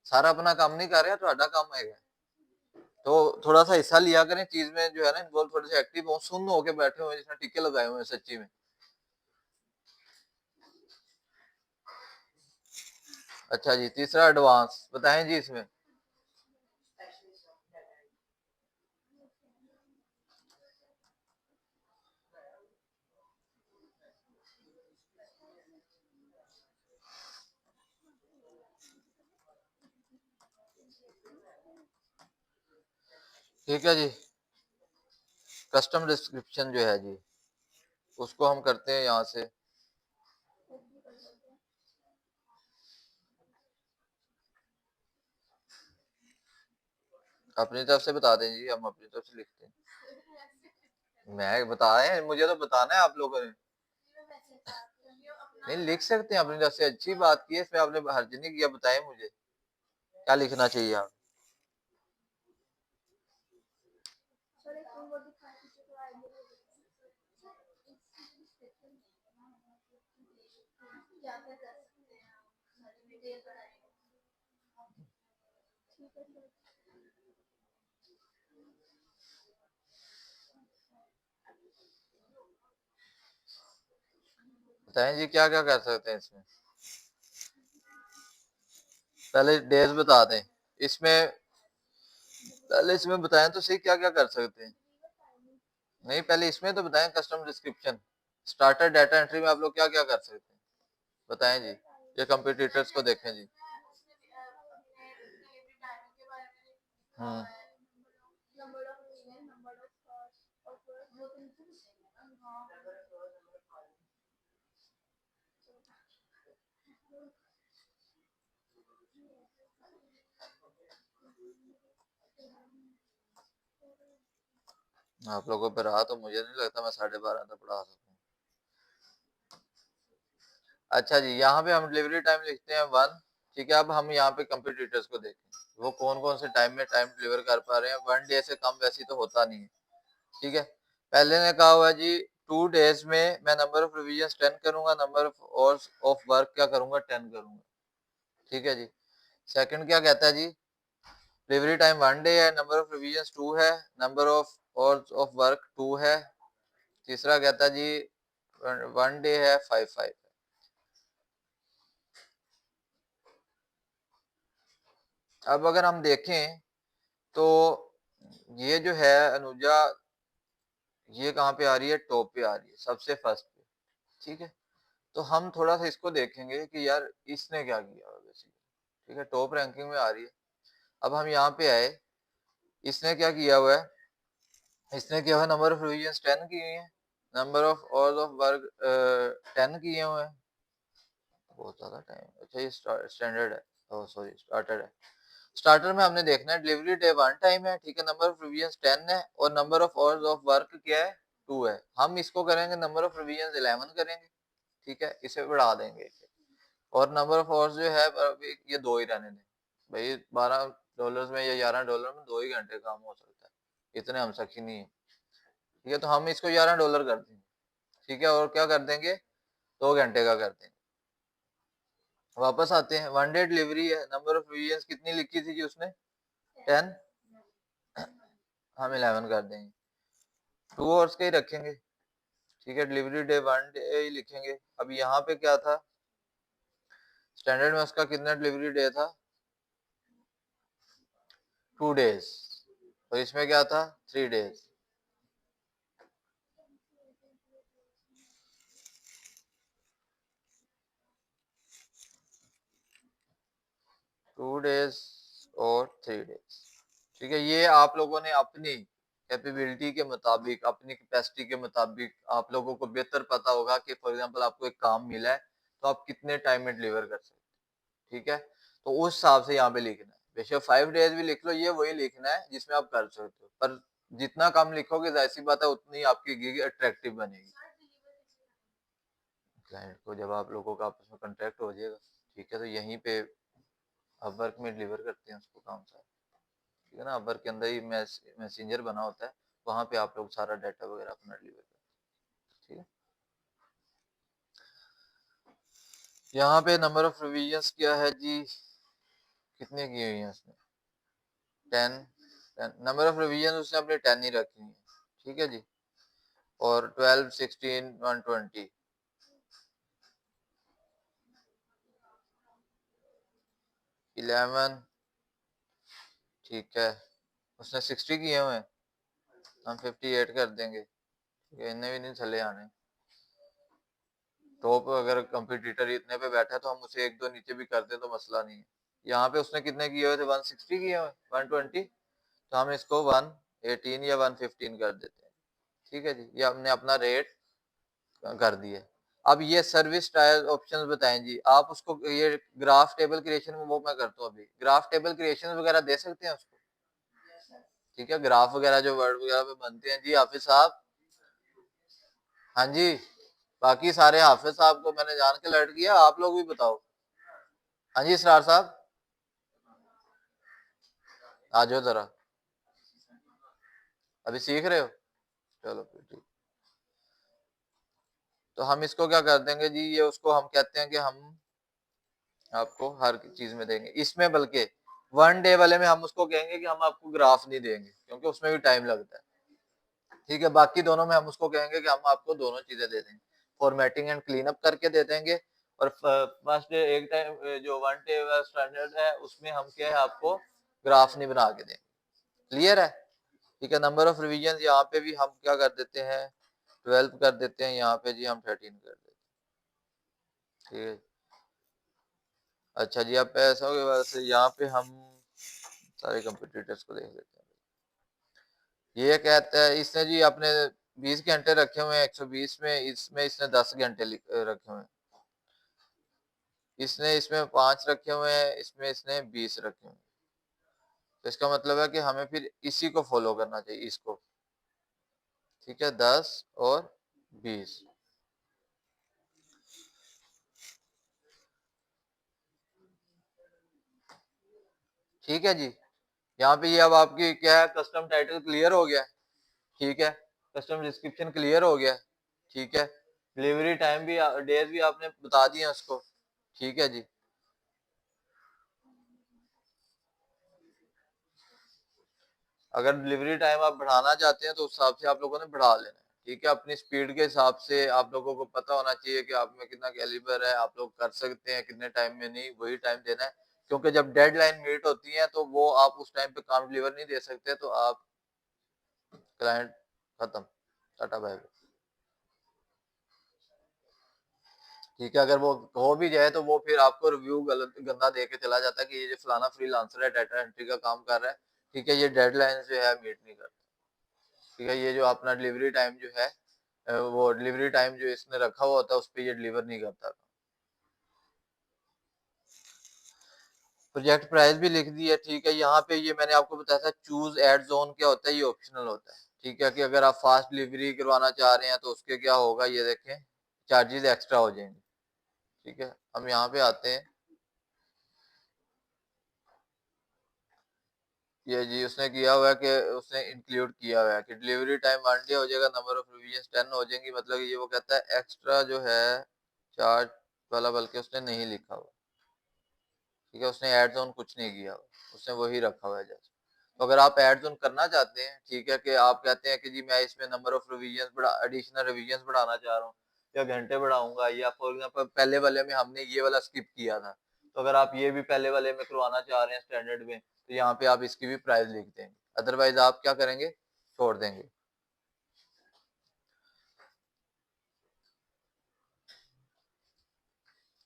सारा अपना काम नहीं कर रहे, तो काम है। तो थोड़ा सा हिस्सा लिया करें चीज में, जो है ना इन्वॉल्व, थोड़े से एक्टिव हो, सुन होके बैठे हुए जिसमें टिक्के लगाए हुए हैं सच्ची में। अच्छा जी, तीसरा एडवांस बताएं जी इसमें। ठीक है जी। कस्टम डिस्क्रिप्शन जो है जी, उसको हम करते हैं यहाँ से। अपनी तरफ से बता दें जी, हम अपनी तरफ से लिखते हैं। मैं बताए, मुझे तो बताना है आप लोगों ने। नहीं लिख सकते हैं अपनी तरफ से, अच्छी बात की है, इसमें आपने हर्ज नहीं किया। बताए मुझे क्या लिखना चाहिए आप। बताएं जी क्या क्या कर सकते हैं इसमें। पहले डेज बता दें इसमें, पहले इसमें बताएं तो सही क्या क्या कर सकते हैं। नहीं पहले इसमें तो बताएं, custom description starter data entry में आप लोग क्या क्या कर सकते हैं बताएं जी। ये कंपटीटर्स को देखें जी। हम्म। आप लोगों पे रहा तो मुझे नहीं लगता मैं 12:30 तक पढ़ा सकूं। अच्छा जी, यहाँ पे हम डिलीवरी टाइम लिखते हैं 1। ठीक है, अब हम यहाँ पे कंपटीटर्स को देखें वो कौन कौन से टाइम में टाइम डिलीवर कर पा रहे हैं। 1 डे से कम वैसे तो होता नहीं है। ठीक है, पहले ने कहा हुआ जी 2 डेज में मैं नंबर ऑफ रिवीजन 10 करूंगा, number of hours of work क्या करूंगा 10 करूंगा। ठीक है जी। सेकंड क्या कहता है जी, डिलीवरी टाइम 1 डे है, नंबर ऑफ रिवीजन 2 है, number of hours of work 2 है। तीसरा कहता है जी 1 डे है 5 है। अब अगर हम देखें तो ये जो है अनुजा, ये कहाँ पे आ रही है, टॉप पे आ रही है, सबसे फर्स्ट पे। ठीक है, तो हम थोड़ा सा इसको देखेंगे कि यार इसने क्या किया बेसिकली। ठीक है, टॉप रैंकिंग में आ रही है। अब हम यहाँ पे आए, इसने क्या किया हुआ है, इसने किया हुआ नंबर ऑफ रिवीजन 10 की हुई है, number of hours of work 10 किए हुए हैं। बहुत ज्यादा टाइम। अच्छा ये स्टैंडर्ड है, ओह सॉरी स्टार्टेड है। स्टार्टर में हमने देखना है डिलीवरी डे 1 टाइम है। ठीक है, नंबर ऑफ रिवीजन 10 है और number of hours of work क्या है 2 है। हम इसको करेंगे नंबर ऑफ रिवीजन 11 करेंगे। ठीक है, इसे बढ़ा देंगे और नंबर ऑफ आवर्स जो है ये 2 ही रहने दें भाई। $12 में या $11 में 2 ही घंटे काम हो सकता है, इतने हम सखी नहीं है। ठीक है, तो हम इसको $11 कर देंगे। ठीक है, और क्या कर देंगे, 2 घंटे का कर देंगे। वापस आते हैं, 1 डे डिलीवरी है, नंबर ऑफ रिवीजन कितनी लिखी थी जी उसने 10, हम 11 कर देंगे। 2 आवर्स का ही रखेंगे। ठीक है, डिलीवरी डे 1 डे ही लिखेंगे। अब यहाँ पे क्या था, स्टैंडर्ड में उसका कितना डिलीवरी डे था 2 डेज, और इसमें क्या था 3 डेज। 2 डेज और 3 डेज। ठीक है, ये आप लोगों ने अपनी कैपेबिलिटी के मुताबिक, अपनी कैपेसिटी के मुताबिक, आप लोगों को बेहतर पता होगा कि फॉर एग्जांपल आपको एक काम मिला है तो आप कितने टाइम में डिलीवर कर सकते हैं। ठीक है, तो उस हिसाब से यहाँ पे लिखना है। बेशक 5 डेज भी लिख लो, ये वही लिखना है जिसमें आप कर सकते हो, पर जितना कम लिखोगे जाहिर सी बात है उतनी आपकी गिग अट्रैक्टिव बनेगी क्लाइंट को, जब आप लोगों का आपस में कॉन्ट्रैक्ट हो जाएगा। ठीक है, तो यहीं पे अपवर्क में डिलीवर करते हैं उसको काम सारा। ठीक है ना, अपवर्क के अंदर ही मैसेंजर बना होता है, वहां पे आप लोग सारा डाटा वगैरह अपना डिलीवर करते हैं। ठीक है, यहाँ पे नंबर ऑफ रिवीजन क्या है जी, कितने की हुई है उसने 10। नंबर ऑफ रिवीजन उसने अपने 10 ही रखी है। ठीक है जी, और 12, 16, 120, 11। ठीक है, उसने 60 किए हुए हैं, हम 58 कर देंगे। ठीक है, इन्हें भी नहीं चले आने। टॉप अगर कंपटीटर इतने पे बैठा है तो हम उसे एक दो नीचे भी कर दें तो मसला नहीं है। यहाँ पे उसने कितने किए हुए थे 160 किए हुए 120, तो हम इसको 1 18 या 115 कर देते हैं। ठीक है जी, ये हमने अपना रेट कर दिया। अब ये सर्विस ट्रायल ऑप्शंस बताएं जी, आप उसको ये ग्राफ टेबल क्रिएशन में वो मैं करता हूँ अभी। ग्राफ टेबल क्रिएशन वगैरह दे सकते हैं उसको? ठीक है, ग्राफ वगैरह जो वर्ड वगैरह पे बनते हैं जी हाफिज साहब। हाँ जी, बाकी सारे हाफिज साहब को मैंने जान के अलर्ट किया, आप लोग भी बताओ। हाँ जी इसरार साहब, आ जाओ जरा, अभी सीख रहे हो? चलो फिर ठीक। तो हम इसको क्या कर देंगे जी, ये उसको हम कहते हैं कि हम आपको हर चीज में देंगे इसमें, बल्कि 1 डे वाले में हम उसको कहेंगे कि हम आपको ग्राफ नहीं देंगे क्योंकि उसमें भी टाइम लगता है। ठीक है, बाकी दोनों में हम उसको कहेंगे कि हम आपको दोनों चीजें दे देंगे, फॉर्मेटिंग एंड क्लीन अप करके दे देंगे। और फर्स्ट डे एक टाइम जो 1 डे स्टैंडर्ड है उसमें हम क्या है आपको ग्राफ नहीं बना के देंगे। क्लियर है? ठीक है, नंबर ऑफ रिविजन यहाँ पे भी हम क्या कर देते हैं 12 कर देते हैं, यहाँ पे जी हम 13 कर देते हैं। ठीक है, अच्छा जी, अब ऐसा होगा वैसे यहाँ पे हम सारे कंपटीटर्स को देख लेते हैं। ये कहता है इसने जी अपने 20 घंटे रखे हुए हैं 120 में, इसमें इसने 10 घंटे रखे हुए हैं, इसने इसमें 5 रखे हुए हैं, इसमें इसने 20 रखे हुए हैं। तो इसका मतलब है कि हमें फिर इसी को फॉलो करना चाहिए, इसको। ठीक है, 10 और 20। ठीक है जी, यहाँ पे ये अब आपकी क्या है कस्टम टाइटल क्लियर हो गया है। ठीक है, कस्टम डिस्क्रिप्शन क्लियर हो गया है। ठीक है, डिलीवरी टाइम भी डेज भी आपने बता दिए उसको। ठीक है जी, अगर डिलीवरी टाइम आप बढ़ाना चाहते हैं तो उस हिसाब से आप लोगों ने बढ़ा लेना है। ठीक है, अपनी स्पीड के हिसाब से आप लोगों को पता होना चाहिए कि आप में कितना कैलिबर है, आप लोग कर सकते हैं कितने टाइम में, नहीं वही टाइम देना है। क्योंकि जब डेडलाइन मीट होती है तो वो आप उस टाइम पे काम डिलीवर नहीं दे सकते, तो आप क्लाइंट खत्म, टाटा बाय बाय। ठीक है, अगर वो हो भी जाए तो वो फिर आपको रिव्यू गलत गंदा दे के चला जाता है कि ये जो फलाना फ्रीलांसर है डाटा एंट्री का काम कर रहा है, ठीक है, ये डेडलाइन जो है मीट नहीं करता। ठीक है, ये जो अपना डिलीवरी टाइम जो है वो डिलीवरी टाइम जो इसने रखा हुआ होता है उस पर ये डिलीवर नहीं करता। प्रोजेक्ट प्राइस भी लिख दी है। ठीक है, यहाँ पे ये मैंने आपको बताया था चूज एड जोन क्या होता है, ये ऑप्शनल होता है। ठीक है, कि अगर आप फास्ट डिलीवरी करवाना चाह रहे हैं तो उसके क्या होगा, ये देखें चार्जेस एक्स्ट्रा हो जाएंगे। ठीक है, हम यहाँ पे आते हैं, ये जी उसने किया हुआ है कि उसने इंक्लूड किया हुआ है कि डिलीवरी टाइम 1 डे हो जाएगा, नंबर ऑफ रिवीजन 10 हो जाएंगी, मतलब ये वो कहता है एक्स्ट्रा जो है चार्ज वाला, बल्कि उसने नहीं लिखा हुआ। ठीक है, उसने एड जोन कुछ नहीं किया हुआ, उसने वही रखा हुआ है जैसे। तो अगर आप एड जोन करना चाहते हैं, ठीक है, कि आप कहते हैं कि जी मैं इसमें नंबर ऑफ रिवीजन बढ़ा एडिशनल रिवीजन बढ़ाना चाह रहा हूँ या घंटे बढ़ाऊंगा, या फॉर एग्जाम्पल पहले वाले में हमने ये वाला स्किप किया था, तो अगर आप ये भी पहले वाले में करवाना चाह रहे हैं स्टैंडर्ड में, तो यहाँ पे आप इसकी भी प्राइस लिख देंगे, अदरवाइज आप क्या करेंगे छोड़ देंगे।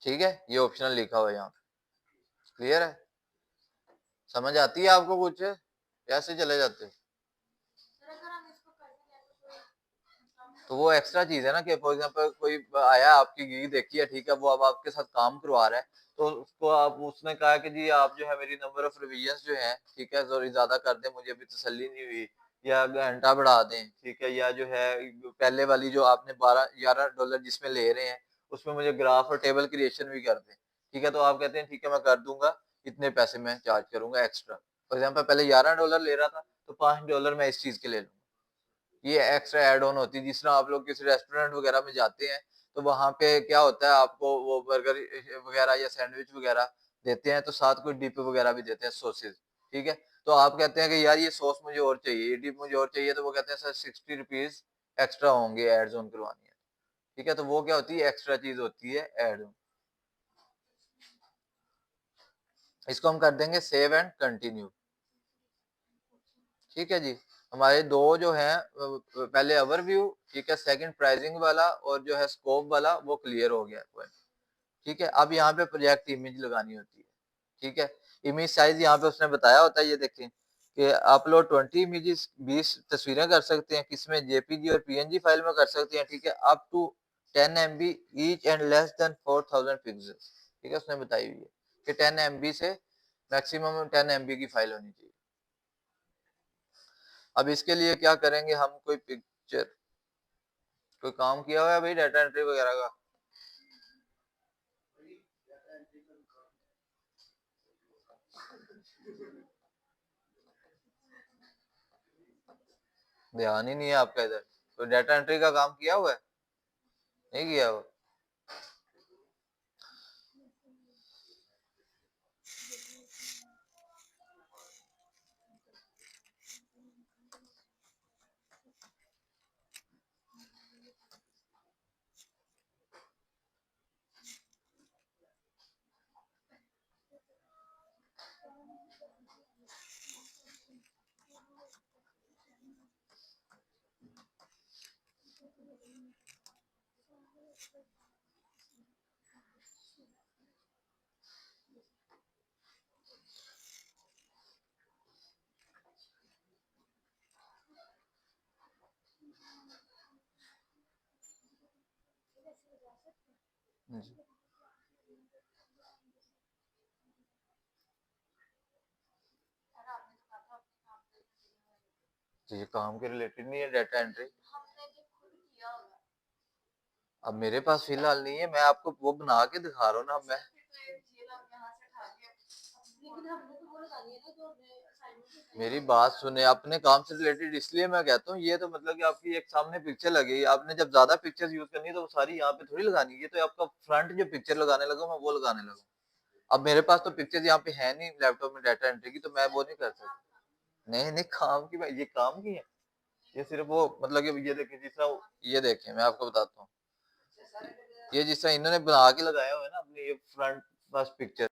ठीक है, ये ऑप्शनल लिखा हुआ है यहाँ पे, क्लियर है? समझ आती है आपको कुछ, कैसे चले जाते हैं? तो वो एक्स्ट्रा चीज है ना कि फॉर एग्जांपल कोई आया आपकी गिग देखी है, ठीक है, वो अब आपके साथ काम करवा रहा है, तो उसको आप उसने कहा कि जी आप जो है मेरी नंबर ऑफ रिवीजन जो है, ठीक है, थोड़ी ज्यादा कर दें, मुझे अभी तसल्ली नहीं हुई, या घंटा बढ़ा दें, ठीक है, या जो है पहले वाली जो आपने 12-11 डॉलर जिसमें ले रहे हैं उसमें मुझे ग्राफ और टेबल क्रिएशन भी कर दें। ठीक है, तो आप कहते हैं ठीक है मैं कर दूंगा, इतने पैसे मैं चार्ज करूंगा एक्स्ट्रा। फॉर एग्जाम्पल पहले 11 डॉलर ले रहा था तो 5 डॉलर मैं इस चीज के ले लूंगा। ये एक्स्ट्रा एड ऑन होती है, जिस तरह आप लोग किसी रेस्टोरेंट वगैरह में जाते हैं तो वहां पे क्या होता है आपको वो बर्गर वगैरह या सैंडविच वगैरह देते हैं, तो साथ कोई डिप वगैरह भी देते हैं, सॉसेज। ठीक है, तो आप कहते हैं कि यार ये सॉस मुझे और चाहिए, ये डिप मुझे और चाहिए, तो वो कहते हैं सर 60 रुपीज एक्स्ट्रा होंगे एड ऑन करवानी है। ठीक है, तो वो क्या होती है एक्स्ट्रा चीज होती है एड ऑन। इसको हम कर देंगे सेव एंड कंटिन्यू। ठीक है जी, हमारे दो जो हैं पहले ओवरव्यू, ठीक है, सेकंड प्राइसिंग वाला और जो है स्कोप वाला वो क्लियर हो गया पॉइंट। ठीक है, अब यहाँ पे प्रोजेक्ट इमेज लगानी होती है। ठीक है, इमेज साइज यहाँ पे उसने बताया होता है, ये देखें कि आप लोग 20 इमेजेस 20 तस्वीरें कर सकते हैं, किसमें जेपीजी और पीएनजी फाइल में कर सकते हैं, ठीक है, up to 10 MB each and less than 4000 pixels, ठीक है, उसने बताई हुई है कि 10 एमबी से मैक्सिमम 10 एमबी की फाइल होनी चाहिए। अब इसके लिए क्या करेंगे हम, कोई पिक्चर, कोई काम किया हुआ है भाई डाटा एंट्री वगैरह का? ध्यान ही नहीं है आपका इधर, कोई डाटा एंट्री का काम किया हुआ है? नहीं किया हुआ? जी। तो ये काम के रिलेटेड नहीं है डाटा एंट्री। अब मेरे पास फिलहाल नहीं है, मैं आपको वो बना के दिखा रहा हूँ ना। मैं मेरी बात सुने, अपने काम से रिलेटेड इसलिए मैं कहता हूँ, ये तो मतलब कि आपकी एक सामने पिक्चर लगी, आपने जब ज्यादा पिक्चर्स यूज करनी है तो वो सारी यहाँ पे थोड़ी लगानी है, ये तो आपका फ्रंट जो पिक्चर लगाने लगा मैं वो लगाने लगा। अब मेरे पास तो पिक्चर्स यहाँ पे है नहीं लैपटॉप में डाटा एंट्री की, तो मैं वो नहीं कर सकता। नहीं नहीं, काम की भाई, ये काम की है, ये सिर्फ वो मतलब कि ये देखिए जिस तरह, ये देखिए मैं आपको बताता हूँ, ये जिस तरह इन्होंने बना के लगाया हुआ है ना अपने ये फ्रंट फर्स्ट पिक्चर,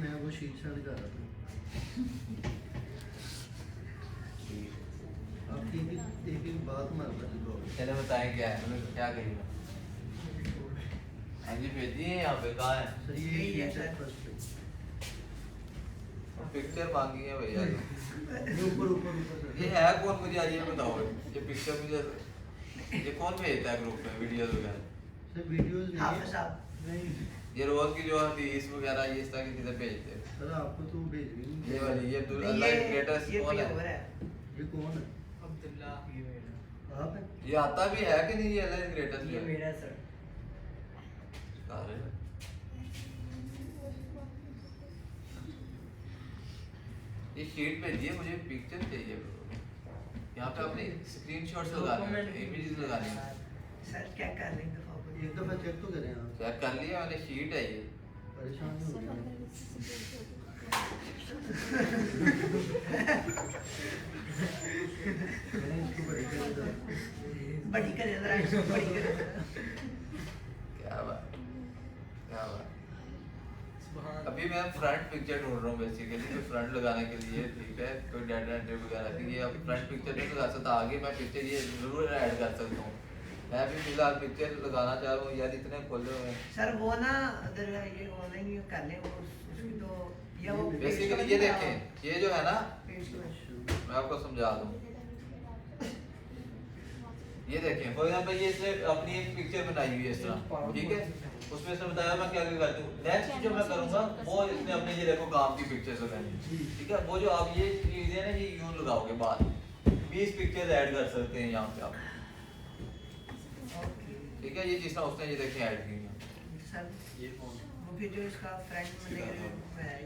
मैं वो शीट सेंड कर रहा था। आपकी एक बात हमारे पास जो चलो बताएं क्या है, मतलब क्या कहिएगा। हाँ जी भेजिए, यहाँ पे कहाँ है? सर ये शीट है फर्स्ट पे। पिक्चर मांगी है भैया। ये ऊपर ऊपर ऊपर सर। ये है कौन, मुझे आज ये बताओ। ये पिक्चर मुझे ये कौन भेजता है ग्रुप में वीडियोस वगैरह? सर वीडियोस नहीं हाफिज साहब नहीं ये रोज की जो हदीस वगैरह ये इस तरह की चीजें भेजते हैं। सर आपको तो भेज रही हूँ। ये वाली ये नहीं, अल्लाह के ग्रेटेस्ट ये कौन कोई है? और है। ये कौन है? अब्दुल्ला आप है? ये आता भी है कि नहीं? ये अल्लाह के ग्रेटेस्ट ये मेरा सर। अरे ये शीट भेजिए, मुझे पिक्चर चाहिए ब्रो। यहाँ पे अपनी स्क्रीनशॉट्स लगाने हैं, इमेजेस लगाने हैं। सर क्या कर रहे हैं दफा को? एक दफा चेक तो करें आप। चेक कर लिया मैंने, शीट है ये। परेशान नहीं हो रहे मैंने इसको बड़ी कर दिया। बड़ी करे जरा इसको बड़ी करे। क्या बात, क्या बात। अभी मैं फ्रंट पिक्चर ढूंढ रहा हूँ बेसिकली, तो फ्रंट लगाने के लिए ठीक है, कोई डाटा एंट्री वगैरह की ये अब फ्रंट पिक्चर नहीं लगा सकता, आगे मैं पिक्चर ये जरूर ऐड कर सकता हूँ। मैं भी फिलहाल पिक्चर लगाना चाह रहा हूँ यार, इतने खोले हुए हैं। सर वो ना अगर ये ऑनलाइन ये कर लें वो उसकी तो या वो बेसिकली ये देखें, ये जो है ना, पेज को मैं आपको समझा दूँ। ये देखें फॉर एग्जांपल, ये इसने अपनी एक पिक्चर बनाई हुई है इस तरह, ठीक है, उसमें इसने बताया मैं क्या क्या करती हूँ। नेक्स्ट जो मैं करूँगा वो इसने अपने ये देखो काम की पिक्चर्स लगाई, ठीक है। वो जो आप ये चीजें ना ये यूं लगाओगे, बाद 20 पिक्चर्स ऐड कर सकते हैं यहाँ पे आप, ठीक है। ये जिस तरह उसने ये देखें ऐड की हैं। सर ये कौन? वो फिर जो इसका फ्रेंड में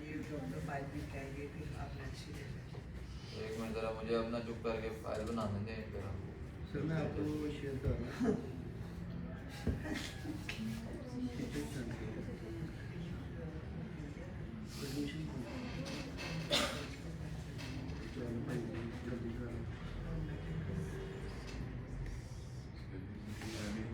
ये जो फाइल भी कहेंगे फिर आप नेक्स्ट दे सकते। एक मिनट जरा मुझे अपना चुप करके फाइल बनाने दें जरा। सर मैं आपको शेयर कर रहा हूँ। पिक्चर सेंड कर रहा हूँ। परमिशन चलो भाई जल्दी करो। पिक्चर मैं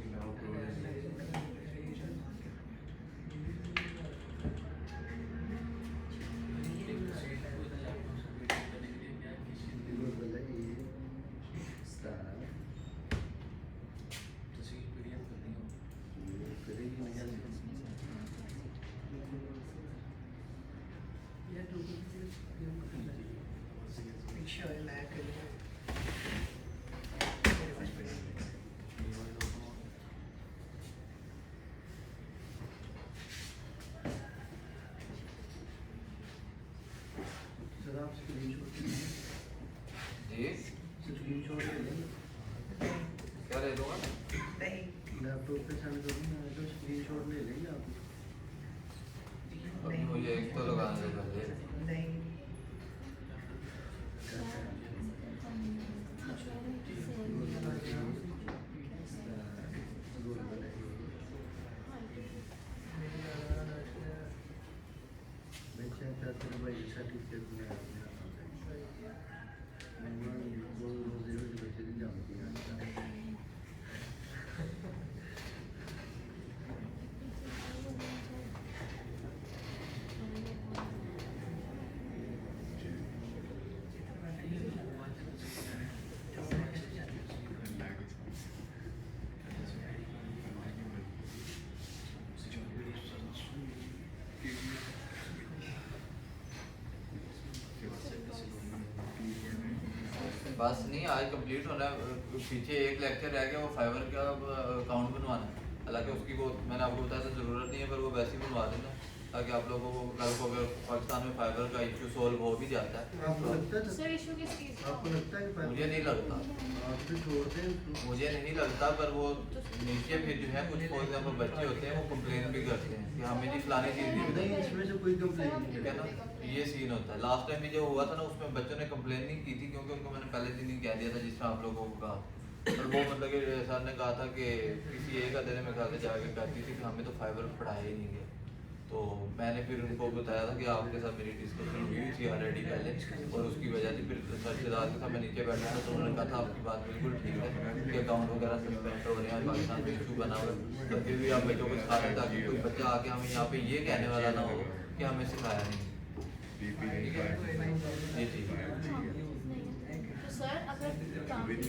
कर मेरे पास पड़ी है। सर आप स्क्रीनशॉट जी स्क्रीनशॉट ले लेंगे। क्या ले लूँगा? नहीं लैपटॉप पे सेंड कर दूँ मैं, तो स्क्रीनशॉट ले लेंगे आप। अभी मुझे एक तो लगाने दे पहले। नहीं मैं चेक करता हूँ भाई सर्टिफिकेट में वो जीरो के बच्चे नहीं जानती हैं। बस नहीं, आज कंप्लीट होना है। पीछे एक लेक्चर रह गया, वो फाइवर का अकाउंट बनवाना है। हालांकि उसकी वो मैंने आपको बताया था ज़रूरत नहीं है, पर वो वैसे ही बनवा देना ताकि आप लोगों को कल को अगर पाकिस्तान में फाइबर का इशू सॉल्व हो भी जाता है। आपको लगता है सर इशू किस चीज़ का? आपको लगता है कि मुझे नहीं लगता, आप तो छोड़ते हैं उसको। मुझे नहीं लगता, पर वो नीचे फिर जो है कुछ फॉर एग्जाम्पल बच्चे होते हैं वो कंप्लेन भी करते हैं कि हमें जी फलानी चीज़ नहीं नहीं बताई, इसमें से कोई कंप्लेंट नहीं ठीक है ना। ये सीन होता है। लास्ट टाइम भी जो हुआ था ना, उसमें बच्चों ने कंप्लेन नहीं की थी क्योंकि उनको मैंने पहले दिन ही कह दिया था जिस तरह आप लोगों को कहा। पर वो मतलब कि सर ने कहा था कि किसी एक आधे ने मेरे ख्याल से जाके कहती थी कि हमें तो फाइबर पढ़ाया ही नहीं गया। तो मैंने फिर उनको बताया था कि आपके साथ मेरी डिस्कशन हुई थी ऑलरेडी पहले, और उसकी वजह से फिर सरदार के साथ मैं नीचे बैठा था, तो उन्होंने कहा था आपकी बात बिल्कुल ठीक है कि अकाउंट वगैरह सस्पेंड हो रहे हैं, पाकिस्तान में इशू बना हुआ है, तो फिर भी आप बच्चों को सिखा रहे हैं ताकि कोई बच्चा आके हमें यहाँ पे ये कहने वाला ना हो कि हमें सिखाया नहीं। ठीक है, ये चीज़ है। तो सर अगर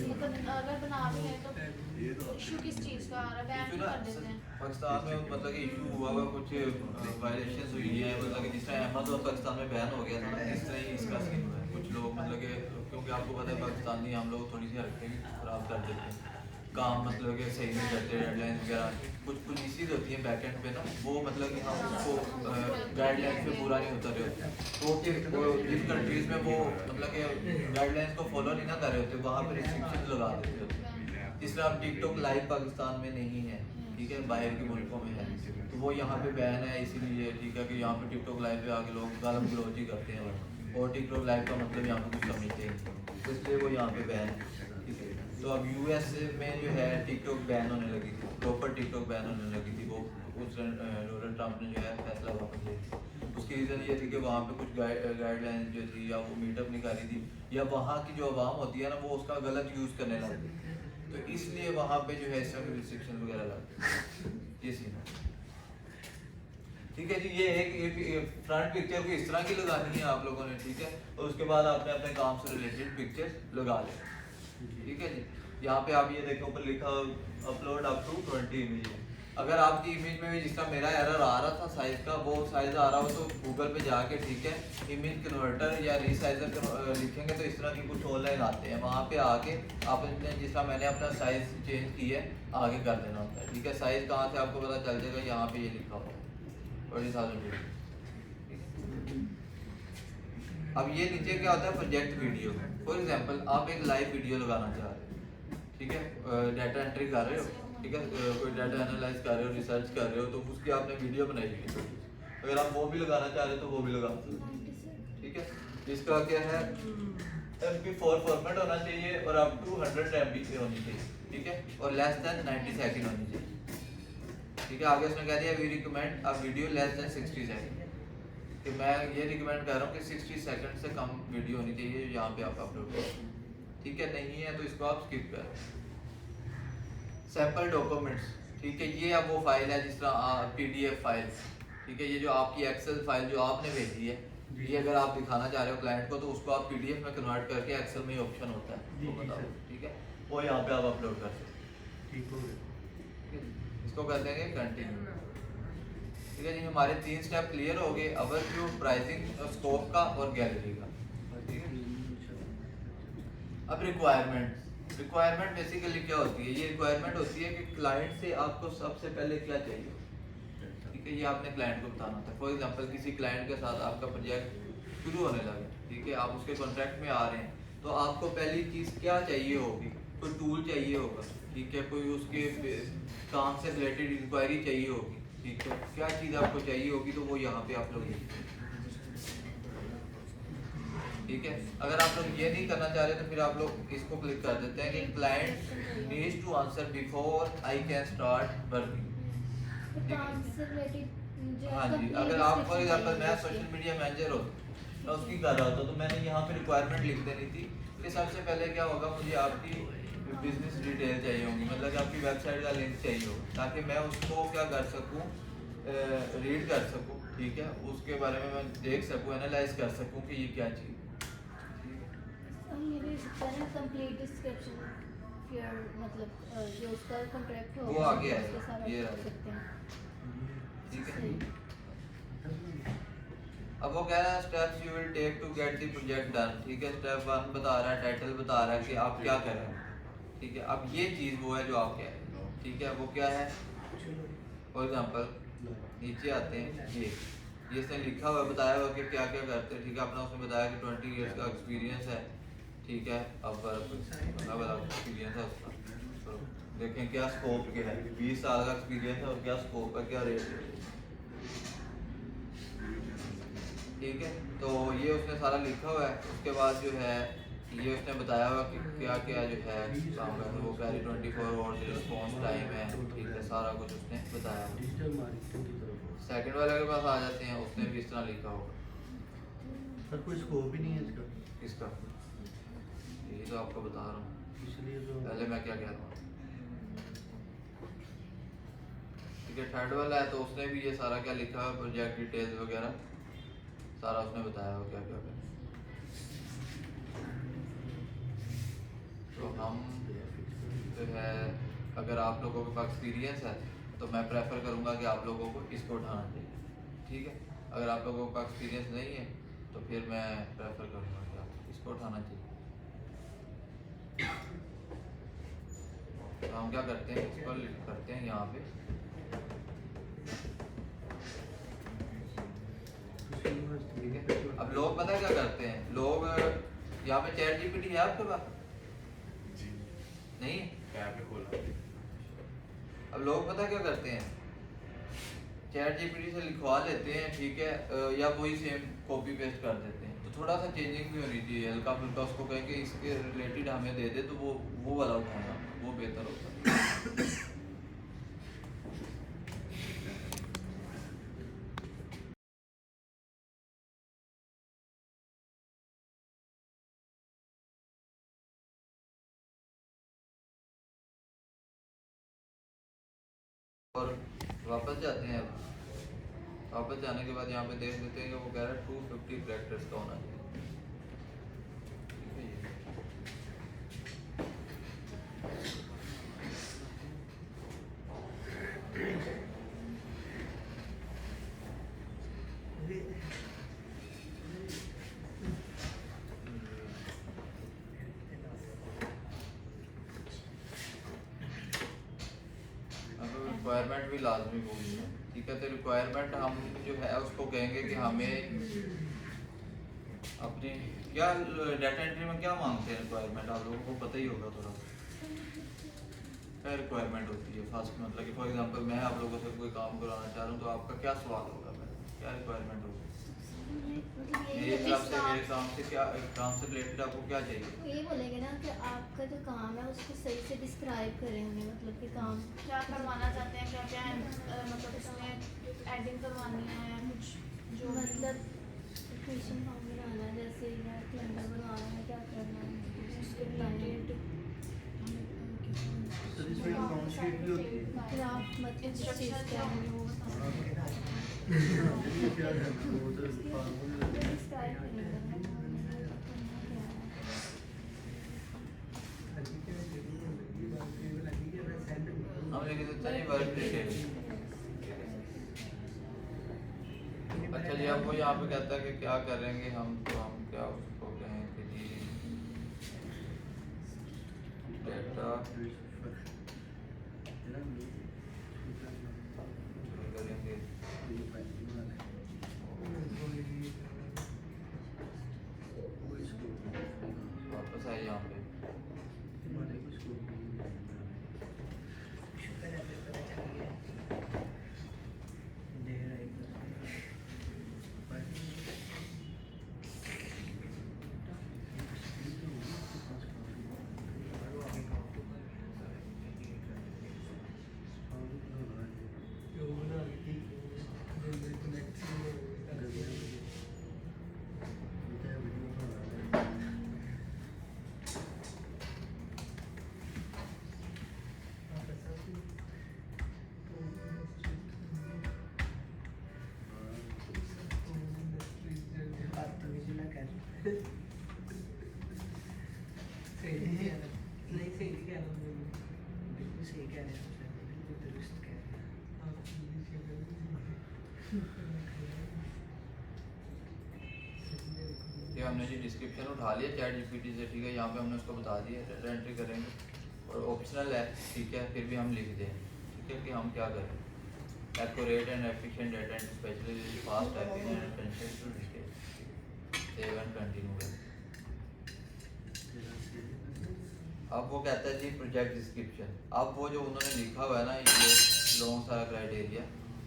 मतलब अगर बना भी है तो इशू किस चीज़ का आ रहा है, बैन इशू क्यों ना कर देते हैं? पाकिस्तान में मतलब कि इशू हुआ हुआ कुछ वायलेशन हुई है, मतलब कि जिस तरह अमेज़न पाकिस्तान में बैन हो गया था ना, इस तरह ही इसका सीन हुआ है। कुछ लोग मतलब कि क्योंकि आपको पता है पाकिस्तानी हम लोग थोड़ी सी हरकतें भी खराब कर देते हैं, काम मतलब कि सही नहीं करते, डेडलाइन वगैरह कुछ पॉलिसीज होती हैं बैक एंड पे ना, वो मतलब कि हम उसको गाइडलाइंस पे पूरा नहीं होता रहे होते, तो जिन कंट्रीज़ में वो मतलब कि गाइडलाइंस को फॉलो नहीं ना कर रहे होते, वहाँ पर रिस्ट्रिक्शन लगा देते होते हैं। जिस तरह अब टिकटॉक लाइव पाकिस्तान में नहीं है, ठीक है, बाहर के मुल्कों में है, तो वो यहाँ पे बैन है इसीलिए, ठीक है, कि यहाँ पे टिकटॉक लाइव पे आके लोग गालम गलौज ही करते हैं, और टिकटॉक लाइव का मतलब यहाँ पे कुछ समझते ही नहीं, तो इसलिए वो यहाँ पे बैन है, ठीक है। तो अब यूएस में जो है टिकटॉक बैन होने लगी थी, प्रॉपर टिकटॉक बैन होने लगी थी, वो उस डोनाल्ड ट्रंप ने जो है फैसला वापस ले लिया। उसकी रीज़न ये थी कि वहाँ पे कुछ गाइडलाइंस जो थी, या वो मीटअप निकाली थी, या वहाँ की जो आवाम होती है ना, वो उसका गलत यूज़ करने लगी, तो इसलिए वहाँ पे जो है इस तरह रिस्ट्रिक्शन वगैरह लगते, ये सीन है। ठीक है जी, ये एक फ्रंट पिक्चर को इस तरह की लगानी है आप लोगों ने, ठीक है, और उसके बाद आपने अपने काम से रिलेटेड पिक्चर लगा ले, ठीक है जी। यहाँ पे आप ये देखो ऊपर लिखा अपलोड अप टू 20 इमेज। अगर आपकी इमेज में भी जिस तरह मेरा एरर आ रहा था साइज का, वो साइज आ रहा हो तो गूगल पे जाके, ठीक है, इमेज कन्वर्टर या रीसाइजर लिखेंगे तो इस तरह की कुछ ऑनलाइन आते हैं, वहाँ पे आके आपने जिस तरह मैंने अपना साइज चेंज किया है आगे कर देना होता है, ठीक है। साइज कहाँ से आपको पता चल जाएगा, यहाँ पे ये लिखा हुआ है 20,000। अब ये नीचे क्या होता है, प्रोजेक्ट वीडियो। फॉर एग्जांपल आप एक लाइव वीडियो लगाना चाह रहे हो, ठीक है, डाटा एंट्री कर रहे हो, ठीक है, कोई डाटा एनालाइज कर रहे हो, रिसर्च कर रहे हो, तो उसकी आपने वीडियो बनाई हुई है, अगर आप वो भी लगाना चाह रहे हो तो वो भी लगा सकते हो, ठीक है। इसका क्या है, MP4 फॉर्मेट होना चाहिए और अप टू 100 MB पे होनी चाहिए, ठीक है, और लेस देन 90 सेकंड होनी चाहिए, ठीक है। आगे उसने कह दिया we recommend a video less than 60 second, कि मैं ये रिकमेंड कर रहा हूँ कि 60 सेकंड से कम वीडियो होनी चाहिए यहाँ पे आप अपलोड करो, ठीक है। नहीं है तो इसको आप स्किप करें। सैम्पल डॉक्यूमेंट्स, ठीक है, ये अब वो फाइल है जिस तरह PDF फाइल, ठीक है, ये जो आपकी एक्सेल फाइल जो आपने भेजी है, ये अगर आप दिखाना चाह रहे हो क्लाइंट को, तो उसको आप PDF में कन्वर्ट करके एक्सेल में ही ऑप्शन होता है, वो बताओ, ठीक है, वो यहाँ पे आप अपलोड कर सकते हैं, ठीक हो गया। इसको कर देंगे कंटिन्यू, ठीक है जी। हमारे 3 स्टेप क्लियर हो गए, ओवरव्यू, प्राइसिंग, स्कोप का और गैलरी का, ठीक है। अब रिक्वायरमेंट बेसिकली क्या होती है, ये रिक्वायरमेंट होती है कि क्लाइंट से आपको सबसे पहले क्या चाहिए, ठीक है, ये आपने क्लाइंट को बताना होता है। फॉर एग्जांपल किसी क्लाइंट के साथ आपका प्रोजेक्ट शुरू होने लगा, ठीक है, आप उसके कॉन्ट्रैक्ट में आ रहे हैं, तो आपको पहली चीज़ क्या चाहिए होगी, कोई टूल चाहिए होगा, ठीक है, कोई उसके काम से रिलेटेड इंक्वायरी चाहिए होगी, ठीक है, क्या चीज़ आपको चाहिए होगी, तो वो यहाँ पे आप लोग लिखते हैं, ठीक है। अगर आप लोग ये नहीं करना चाह रहे तो फिर आप लोग इसको क्लिक कर देते हैं कि client needs to answer before I can start working, हाँ जी। अगर आप फॉर एग्जांपल मैं सोशल मीडिया मैनेजर हो, मैं उसकी कर रहा होता तो मैंने यहाँ पे रिक्वायरमेंट लिख देनी थी कि सबसे पहले क्या होगा, मुझे आपकी बिजनेस डिटेल चाहिए होगी, मतलब कि आपकी वेबसाइट का लिंक चाहिए होगा, ताकि मैं उसको क्या कर सकूँ, रीड कर सकूँ, ठीक है, उसके बारे में मैं देख सकूँ, एनालाइज कर सकूँ कि ये क्या चीज़, कंप्लीट डिस्क्रिप्शन फिर मतलब जो उसका कॉन्ट्रैक्ट हो वो आगे है, उसके सारा ये कर सकते हैं, ठीक है। अब वो कह रहा है steps you will take to get the project done, ठीक है। स्टेप 1 बता रहा है, टाइटल बता रहा है कि आप क्या कर रहे हैं, ठीक है। अब ये चीज़ वो है जो आप कह रहे हैं, ठीक है, वो क्या है, फॉर एग्जांपल नीचे आते हैं, ये इसने लिखा हुआ बताया हुआ कि क्या क्या करते हैं, ठीक है। अपना उसने बताया कि 20 ईयर्स का एक्सपीरियंस है, ठीक है। अब एक्सपीरियंस है उसका, तो देखें क्या स्कोप क्या है, 20 साल का एक्सपीरियंस है और क्या स्कोप है, क्या रेट है, ठीक है। तो ये उसने सारा लिखा हुआ है। उसके बाद जो है ये उसने बताया हुआ कि क्या क्या जो है काम है, वो कह रही 24 आवर्स रिस्पॉन्स टाइम है, ठीक है, सारा कुछ उसने बताया हुआ। डिजिटल मार्केटिंग की तरफ सेकंड वाले के पास आ जाते हैं, उसने भी इस तरह लिखा होगा। सर कोई स्कोप ही नहीं है इसका, किसका, यही तो आपको बता रहा हूँ, इसलिए तो पहले मैं क्या कह रहा हूँ, ठीक है। थर्ड वाला है तो उसने भी ये सारा क्या लिखा है, प्रोजेक्ट डिटेल्स वगैरह सारा उसने बताया हो क्या क्या करना। तो हम जो है अगर आप लोगों के पास एक्सपीरियंस है तो मैं प्रेफर करूँगा कि आप लोगों को इसको उठाना चाहिए, ठीक है। अगर आप लोगों के पास एक्सपीरियंस नहीं है तो फिर मैं प्रेफर करूँगा कि आप इसको उठाना चाहिए। तो हम क्या करते हैं, इसको करते हैं यहाँ पे। ठीक है, अब लोग पता है क्या करते हैं, लोग यहाँ पे चैट जीपीटी है आपके पास? नहीं है? अब लोग पता क्या करते हैं, चैट जीपीटी से लिखवा लेते हैं, ठीक है, या वही सेम कॉपी पेस्ट कर देते हैं। तो थोड़ा सा चेंजिंग भी होनी चाहिए, हल्का फुल्का उसको कहें कि इसके रिलेटेड हमें दे दे, तो वो वाला उठाना वो बेहतर होता है। और वापस जाते हैं, वापस जाने के बाद यहाँ पे देख लेते हैं कि वो कह रहा है 250 कैरेक्टर्स का होना चाहिए। रिक्वायरमेंट भी लाजमी होगी, ठीक है। तो रिक्वायरमेंट हम जो है उसको कहेंगे कि हमें अपने क्या डाटा एंट्री में क्या मांगते हैं रिक्वायरमेंट, आप लोगों को पता ही होगा थोड़ा क्या रिक्वायरमेंट होती है। फर्स्ट मतलब कि फॉर एग्जांपल मैं आप लोगों से कोई काम कराना चाह रहा हूँ तो आपका क्या सवाल होगा, क्या रिक्वायरमेंट होगी? मेरे हिसाब से मेरे काम से क्या, काम से रिलेटेड आपको क्या चाहिए? ये बोलेंगे ना कि आपका जो काम है उसको सही से डिस्क्राइब करें हमें, मतलब कि काम क्या करवाना चाहते हैं, क्या क्या मतलब इसमें एडिंग करवानी है, कुछ जो मतलब क्वेश्चन फॉर्म बनाना है, जैसे या कैलेंडर बनवाना है, क्या करना है उसके रिलेटेड। तो इसमें अकाउंट शीट भी होती है। फिर आप मतलब जिस चीज़ इंस्ट्रक्शन क्या है वो ये क्या करना है, वो तो फार्मूला है। डिस्क्राइब करेंगे ना, करना क्या है। हम लिख देते हैं वर्क डिटेल। अच्छा जी, अब वो यहाँ पे कहता है कि क्या करेंगे हम, तो हम क्या उसको कहेंगे जी डेटा करेंगे। वापस आए यहाँ पे, शुक्र है फिर पता चल गया। देर आई नहीं सही कह रहा हूँ, बिल्कुल सही कह रहे हैं सर, बिल्कुल दुरुस्त कह रहे ये हमने जी डिस्क्रिप्शन उठा लिया चैट जीपीटी से, ठीक है। यहाँ पे हमने उसको बता दिया डाटा एंट्री करेंगे और ऑप्शनल है, ठीक है। फिर भी हम लिख दें, ठीक है, कि हम क्या करें। Accurate and efficient data entry specially fast typing and attention to detail, save and continue करें। अब वो कहता है जी प्रोजेक्ट डिस्क्रिप्शन। अब वो जो उन्होंने लिखा हुआ है ना, ये लॉन्ग सारा क्राइटेरिया,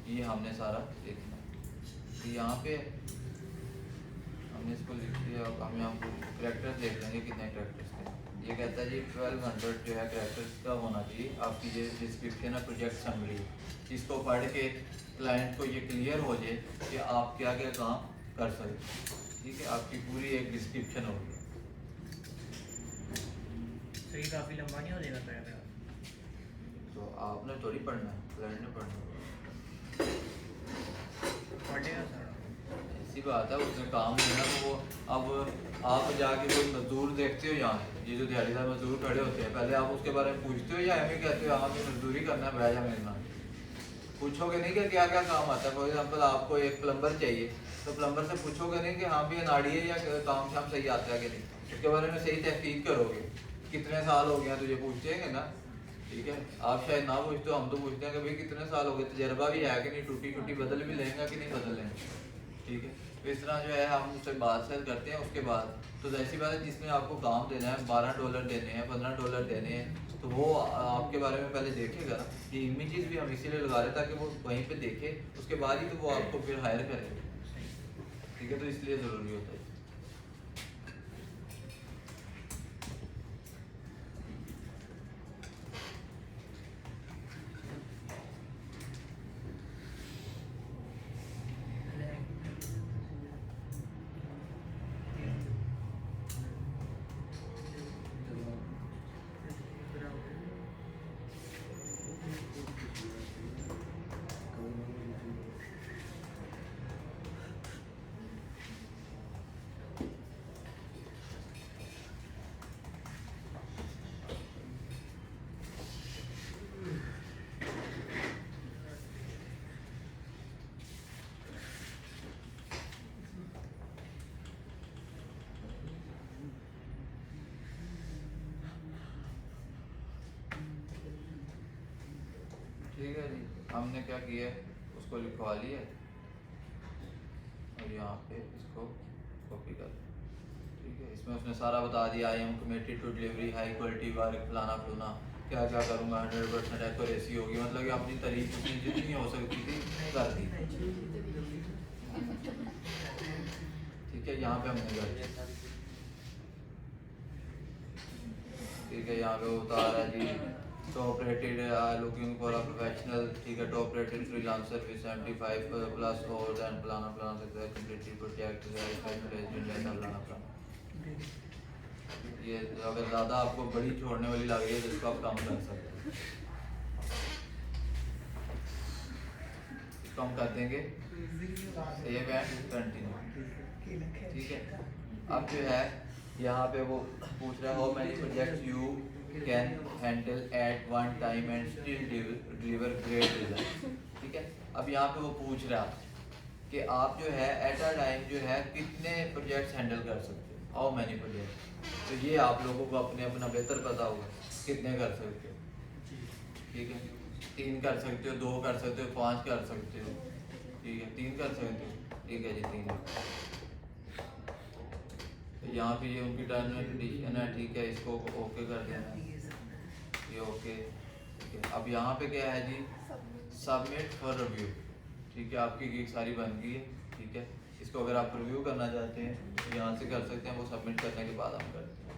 ये हमने सारा लिखना है। तो यहाँ पे हमने इसको लिख दिया। अब हम यहाँ कैरेक्टर्स देख लेंगे कितने कैरेक्टर्स थे। ये कहता है जी 1200 जो है कैरेक्टर्स का होना चाहिए आपकी जो डिस्क्रिप्शन है प्रोजेक्ट समरी, जिसको पढ़ के क्लाइंट को ये क्लियर हो जाए कि आप क्या क्या काम कर सकते, ठीक है। आपकी पूरी एक डिस्क्रिप्शन होगी। तो ये काफ़ी लंबा नहीं हो जाएगा पैराग्राफ? तो आपने थोड़ी पढ़ना है, क्लाइंट ने पढ़ना है। पढ़ेगा सारा। सी बात है, उसने काम लेना तो वो अब आप जाके कोई मजदूर देखते हो यहाँ, ये जो दिहाड़ीदार मजदूर खड़े होते हैं, पहले आप उसके बारे में पूछते हो या एम कहते हो हाँ भी मजदूरी करना है बैठ जा मेरे नाम, पूछोगे नहीं कि क्या क्या काम आता है। फॉर एग्जाम्पल आपको एक प्लम्बर चाहिए तो प्लम्बर से पूछोगे नहीं कि हाँ भी अनाड़ी है या काम शाम सही आता है कि नहीं, उसके बारे में सही तहकीक करोगे, कितने साल हो गया तुझे पूछते हैं ना, ठीक है। आप शायद ना पूछते हो, हम तो पूछते हैं कि भाई कितने साल हो गए, तजर्बा भी है कि नहीं, टूटी टूटी बदल भी लेंगे कि नहीं बदल लेंगे, ठीक है। तो इस तरह जो है हम उससे बात शेयर करते हैं। उसके बाद तो ऐसी बात है जिसने आपको काम देना है, $12 देने हैं, $15 देने हैं, तो वो आपके बारे में पहले देखेगा ना। ये इमेजेस भी हम इसीलिए लगा रहे हैं ताकि वो वहीं पे देखे, उसके बाद ही तो वो आपको फिर हायर करेगा, ठीक है। तो इसलिए ज़रूरी होता है। ठीक है जी, हमने क्या किया है उसको लिखवा लिया और यहाँ पे इसको कॉपी कर, ठीक है। इसमें उसने सारा बता दिया, I am committed to delivery high quality work, फलाना फलाना क्या क्या करूँगा, 100% एक्यूरेसी होगी, मतलब कि अपनी तारीफ उसने जितनी हो सकती थी कर दी, ठीक है। यहाँ पे हमने कर दिया, ठीक है। यहाँ पे उतार है जी, top rated looking for a professional, ठीक है। Top rated freelancer with 75+ hours and फलाना फलाना से कंप्लीटेड प्रोजेक्ट फलाना फलाना। ये अगर ज़्यादा आपको बड़ी छोड़ने वाली लग रही है तो इसको आप कम कर सकते हैं, इसको हम कर देंगे सेव एंड कंटिन्यू, ठीक है। अब जो है यहाँ पे वो पूछ रहा है how many projects you can handle at one time and still deliver great result, ठीक है। अब यहाँ पे वो पूछ रहा है कि आप जो है एट अ टाइम जो है कितने प्रोजेक्ट्स हैंडल कर सकते हो, हाउ मेनी प्रोजेक्ट। तो ये आप लोगों को अपने अपना बेहतर पता होगा कितने कर सकते हो, ठीक है। 3 कर सकते हो, 2 कर सकते हो, 5 कर सकते हो, ठीक है। 3 कर सकते हो, ठीक है जी, 3। तो यहाँ पे ये उनकी टर्म एंड कंडीशन है, ठीक है। इसको ओके कर देना है, ये ओके, ठीक है। अब यहाँ पे क्या है जी, सबमिट फॉर रिव्यू, ठीक है। आपकी गिग सारी बन गई है, ठीक है। इसको अगर आप रिव्यू करना चाहते हैं तो यहाँ से कर सकते हैं, वो सबमिट करने के बाद हम करते हैं।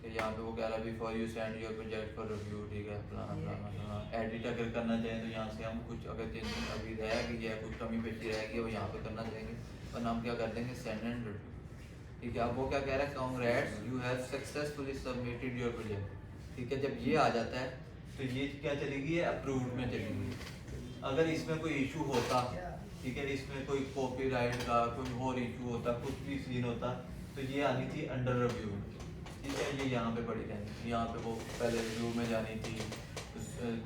तो यहाँ पे वो कह रहा है before you send your project for review, ठीक है। फलाना फलाना फलाना एडिट अगर करना चाहें तो यहाँ से हम कुछ अगर चेंजिंग अभी रह गई है, कुछ कमी पेशी रह गई है, वो यहाँ पे करना चाहेंगे, और हम क्या कर देंगे सेंड एंड रिव्यू, ठीक है। अब वो क्या कह रहा है, congrats you have successfully submitted your project, ठीक है। जब ये आ जाता है तो ये क्या चली गई है, अप्रूव्ड में चली गई। अगर इसमें कोई इशू होता, ठीक है, इसमें कोई कॉपीराइट का कोई और इशू होता, कुछ भी सीन होता, तो ये आनी थी अंडर रिव्यू, ठीक है। ये यहाँ पे पड़ी रहनी थी, यहाँ पे वो पहले रिव्यू में जानी थी,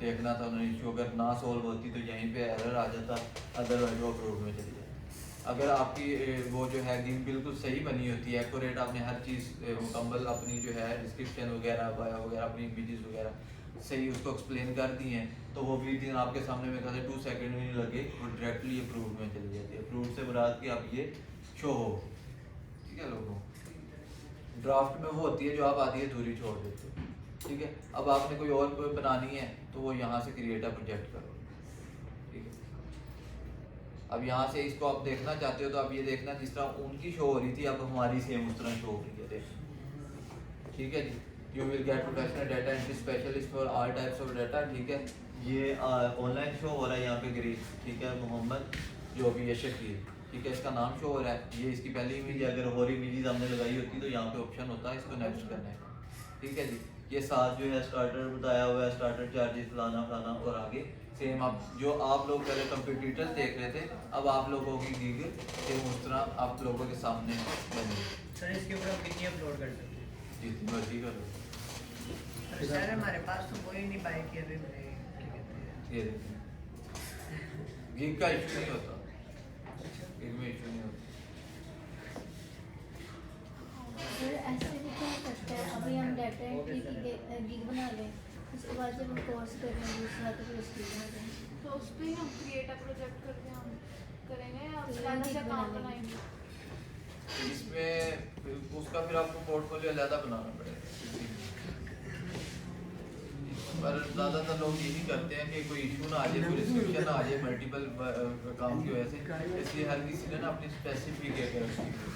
देखना था उन्होंने इशू अगर ना सॉल्व होती तो यहीं पे एरर आ जाता, अदरवाइज वो अप्रूव में चली जाए। अगर आपकी वो जो है गिग बिल्कुल सही बनी होती है, एक्यूरेट, आपने हर चीज़ मुकम्मल अपनी जो है डिस्क्रिप्शन वगैरह बायो वगैरह अपनी इमेजेस वगैरह सही उसको एक्सप्लेन कर दी हैं, तो वो भी दिन आपके सामने में कहते 2 सेकंड भी नहीं लगे, वो डायरेक्टली अप्रूव में चली जाती है। अप्रूव से मुराद कि आप ये शो हो, ठीक है। लोगों ड्राफ्ट में वो होती है जो आप आधी अधूरी छोड़ देते हो, ठीक है। अब आपने कोई और कोई बनानी है तो वो यहाँ से क्रिएट अ प्रोजेक्ट करो, ठीक है। अब यहाँ से इसको आप देखना चाहते हो तो आप ये देखना जिस तरह उनकी शो हो रही थी अब हमारी सेम उस तरह शो हो रही है, देखो, ठीक है जी। You will get professional data entry specialist for all types of data, ठीक है। ये ऑनलाइन शो हो रहा है यहाँ पे ग्रीन, ठीक है। मोहम्मद जो भी ये शकील, ठीक है, इसका नाम शो हो रहा है। ये इसकी पहली इमेज है, अगर और इमेजेस हमने लगाई होती तो यहाँ पे ऑप्शन होता है इसको नेक्स्ट करने का, ठीक है जी। ये साथ जो है स्टार्टर बताया हुआ है, स्टार्टर चार्जेस फलाना फलाना, और आगे सेम आप जो आप लोग पहले कंप्यूटर्स देख रहे थे, अब आप लोगों की गिग सेम उस तरह आप लोगों के सामने बनेगी। सर इसके ऊपर आप कितनी अपलोड कर सकते हैं? जितनी मर्जी करो। तो सर हमारे पास तो कोई नहीं बाइक है अभी मैंने क्या कहते हैं ये देखिए गिग का इशू नहीं होता, गिग में इशू नहीं होता। सर ऐसे भी क्या सकता है, अभी हम डाटा एंट्री की गिग बना लें, उसके बाद जब हम कोर्स कर रहे हैं दूसरा तो फिर उसकी बना दें। तो उस पर ही हम क्रिएट अ प्रोजेक्ट करके हम करेंगे या तो अलग से ये अकाउंट बनाएंगे। बनाएंगे? इसमें उसका फिर आपको पोर्टफोलियो अलग बनाना पड़ेगा। पर ज़्यादातर लोग यही करते हैं कि कोई इशू ना आ जाए, कोई रिस्ट्रिक्शन ना आ जाए मल्टीपल काम की वजह से, इसलिए हर किसी ने ना अपनी स्पेसिफिक एक रखी है।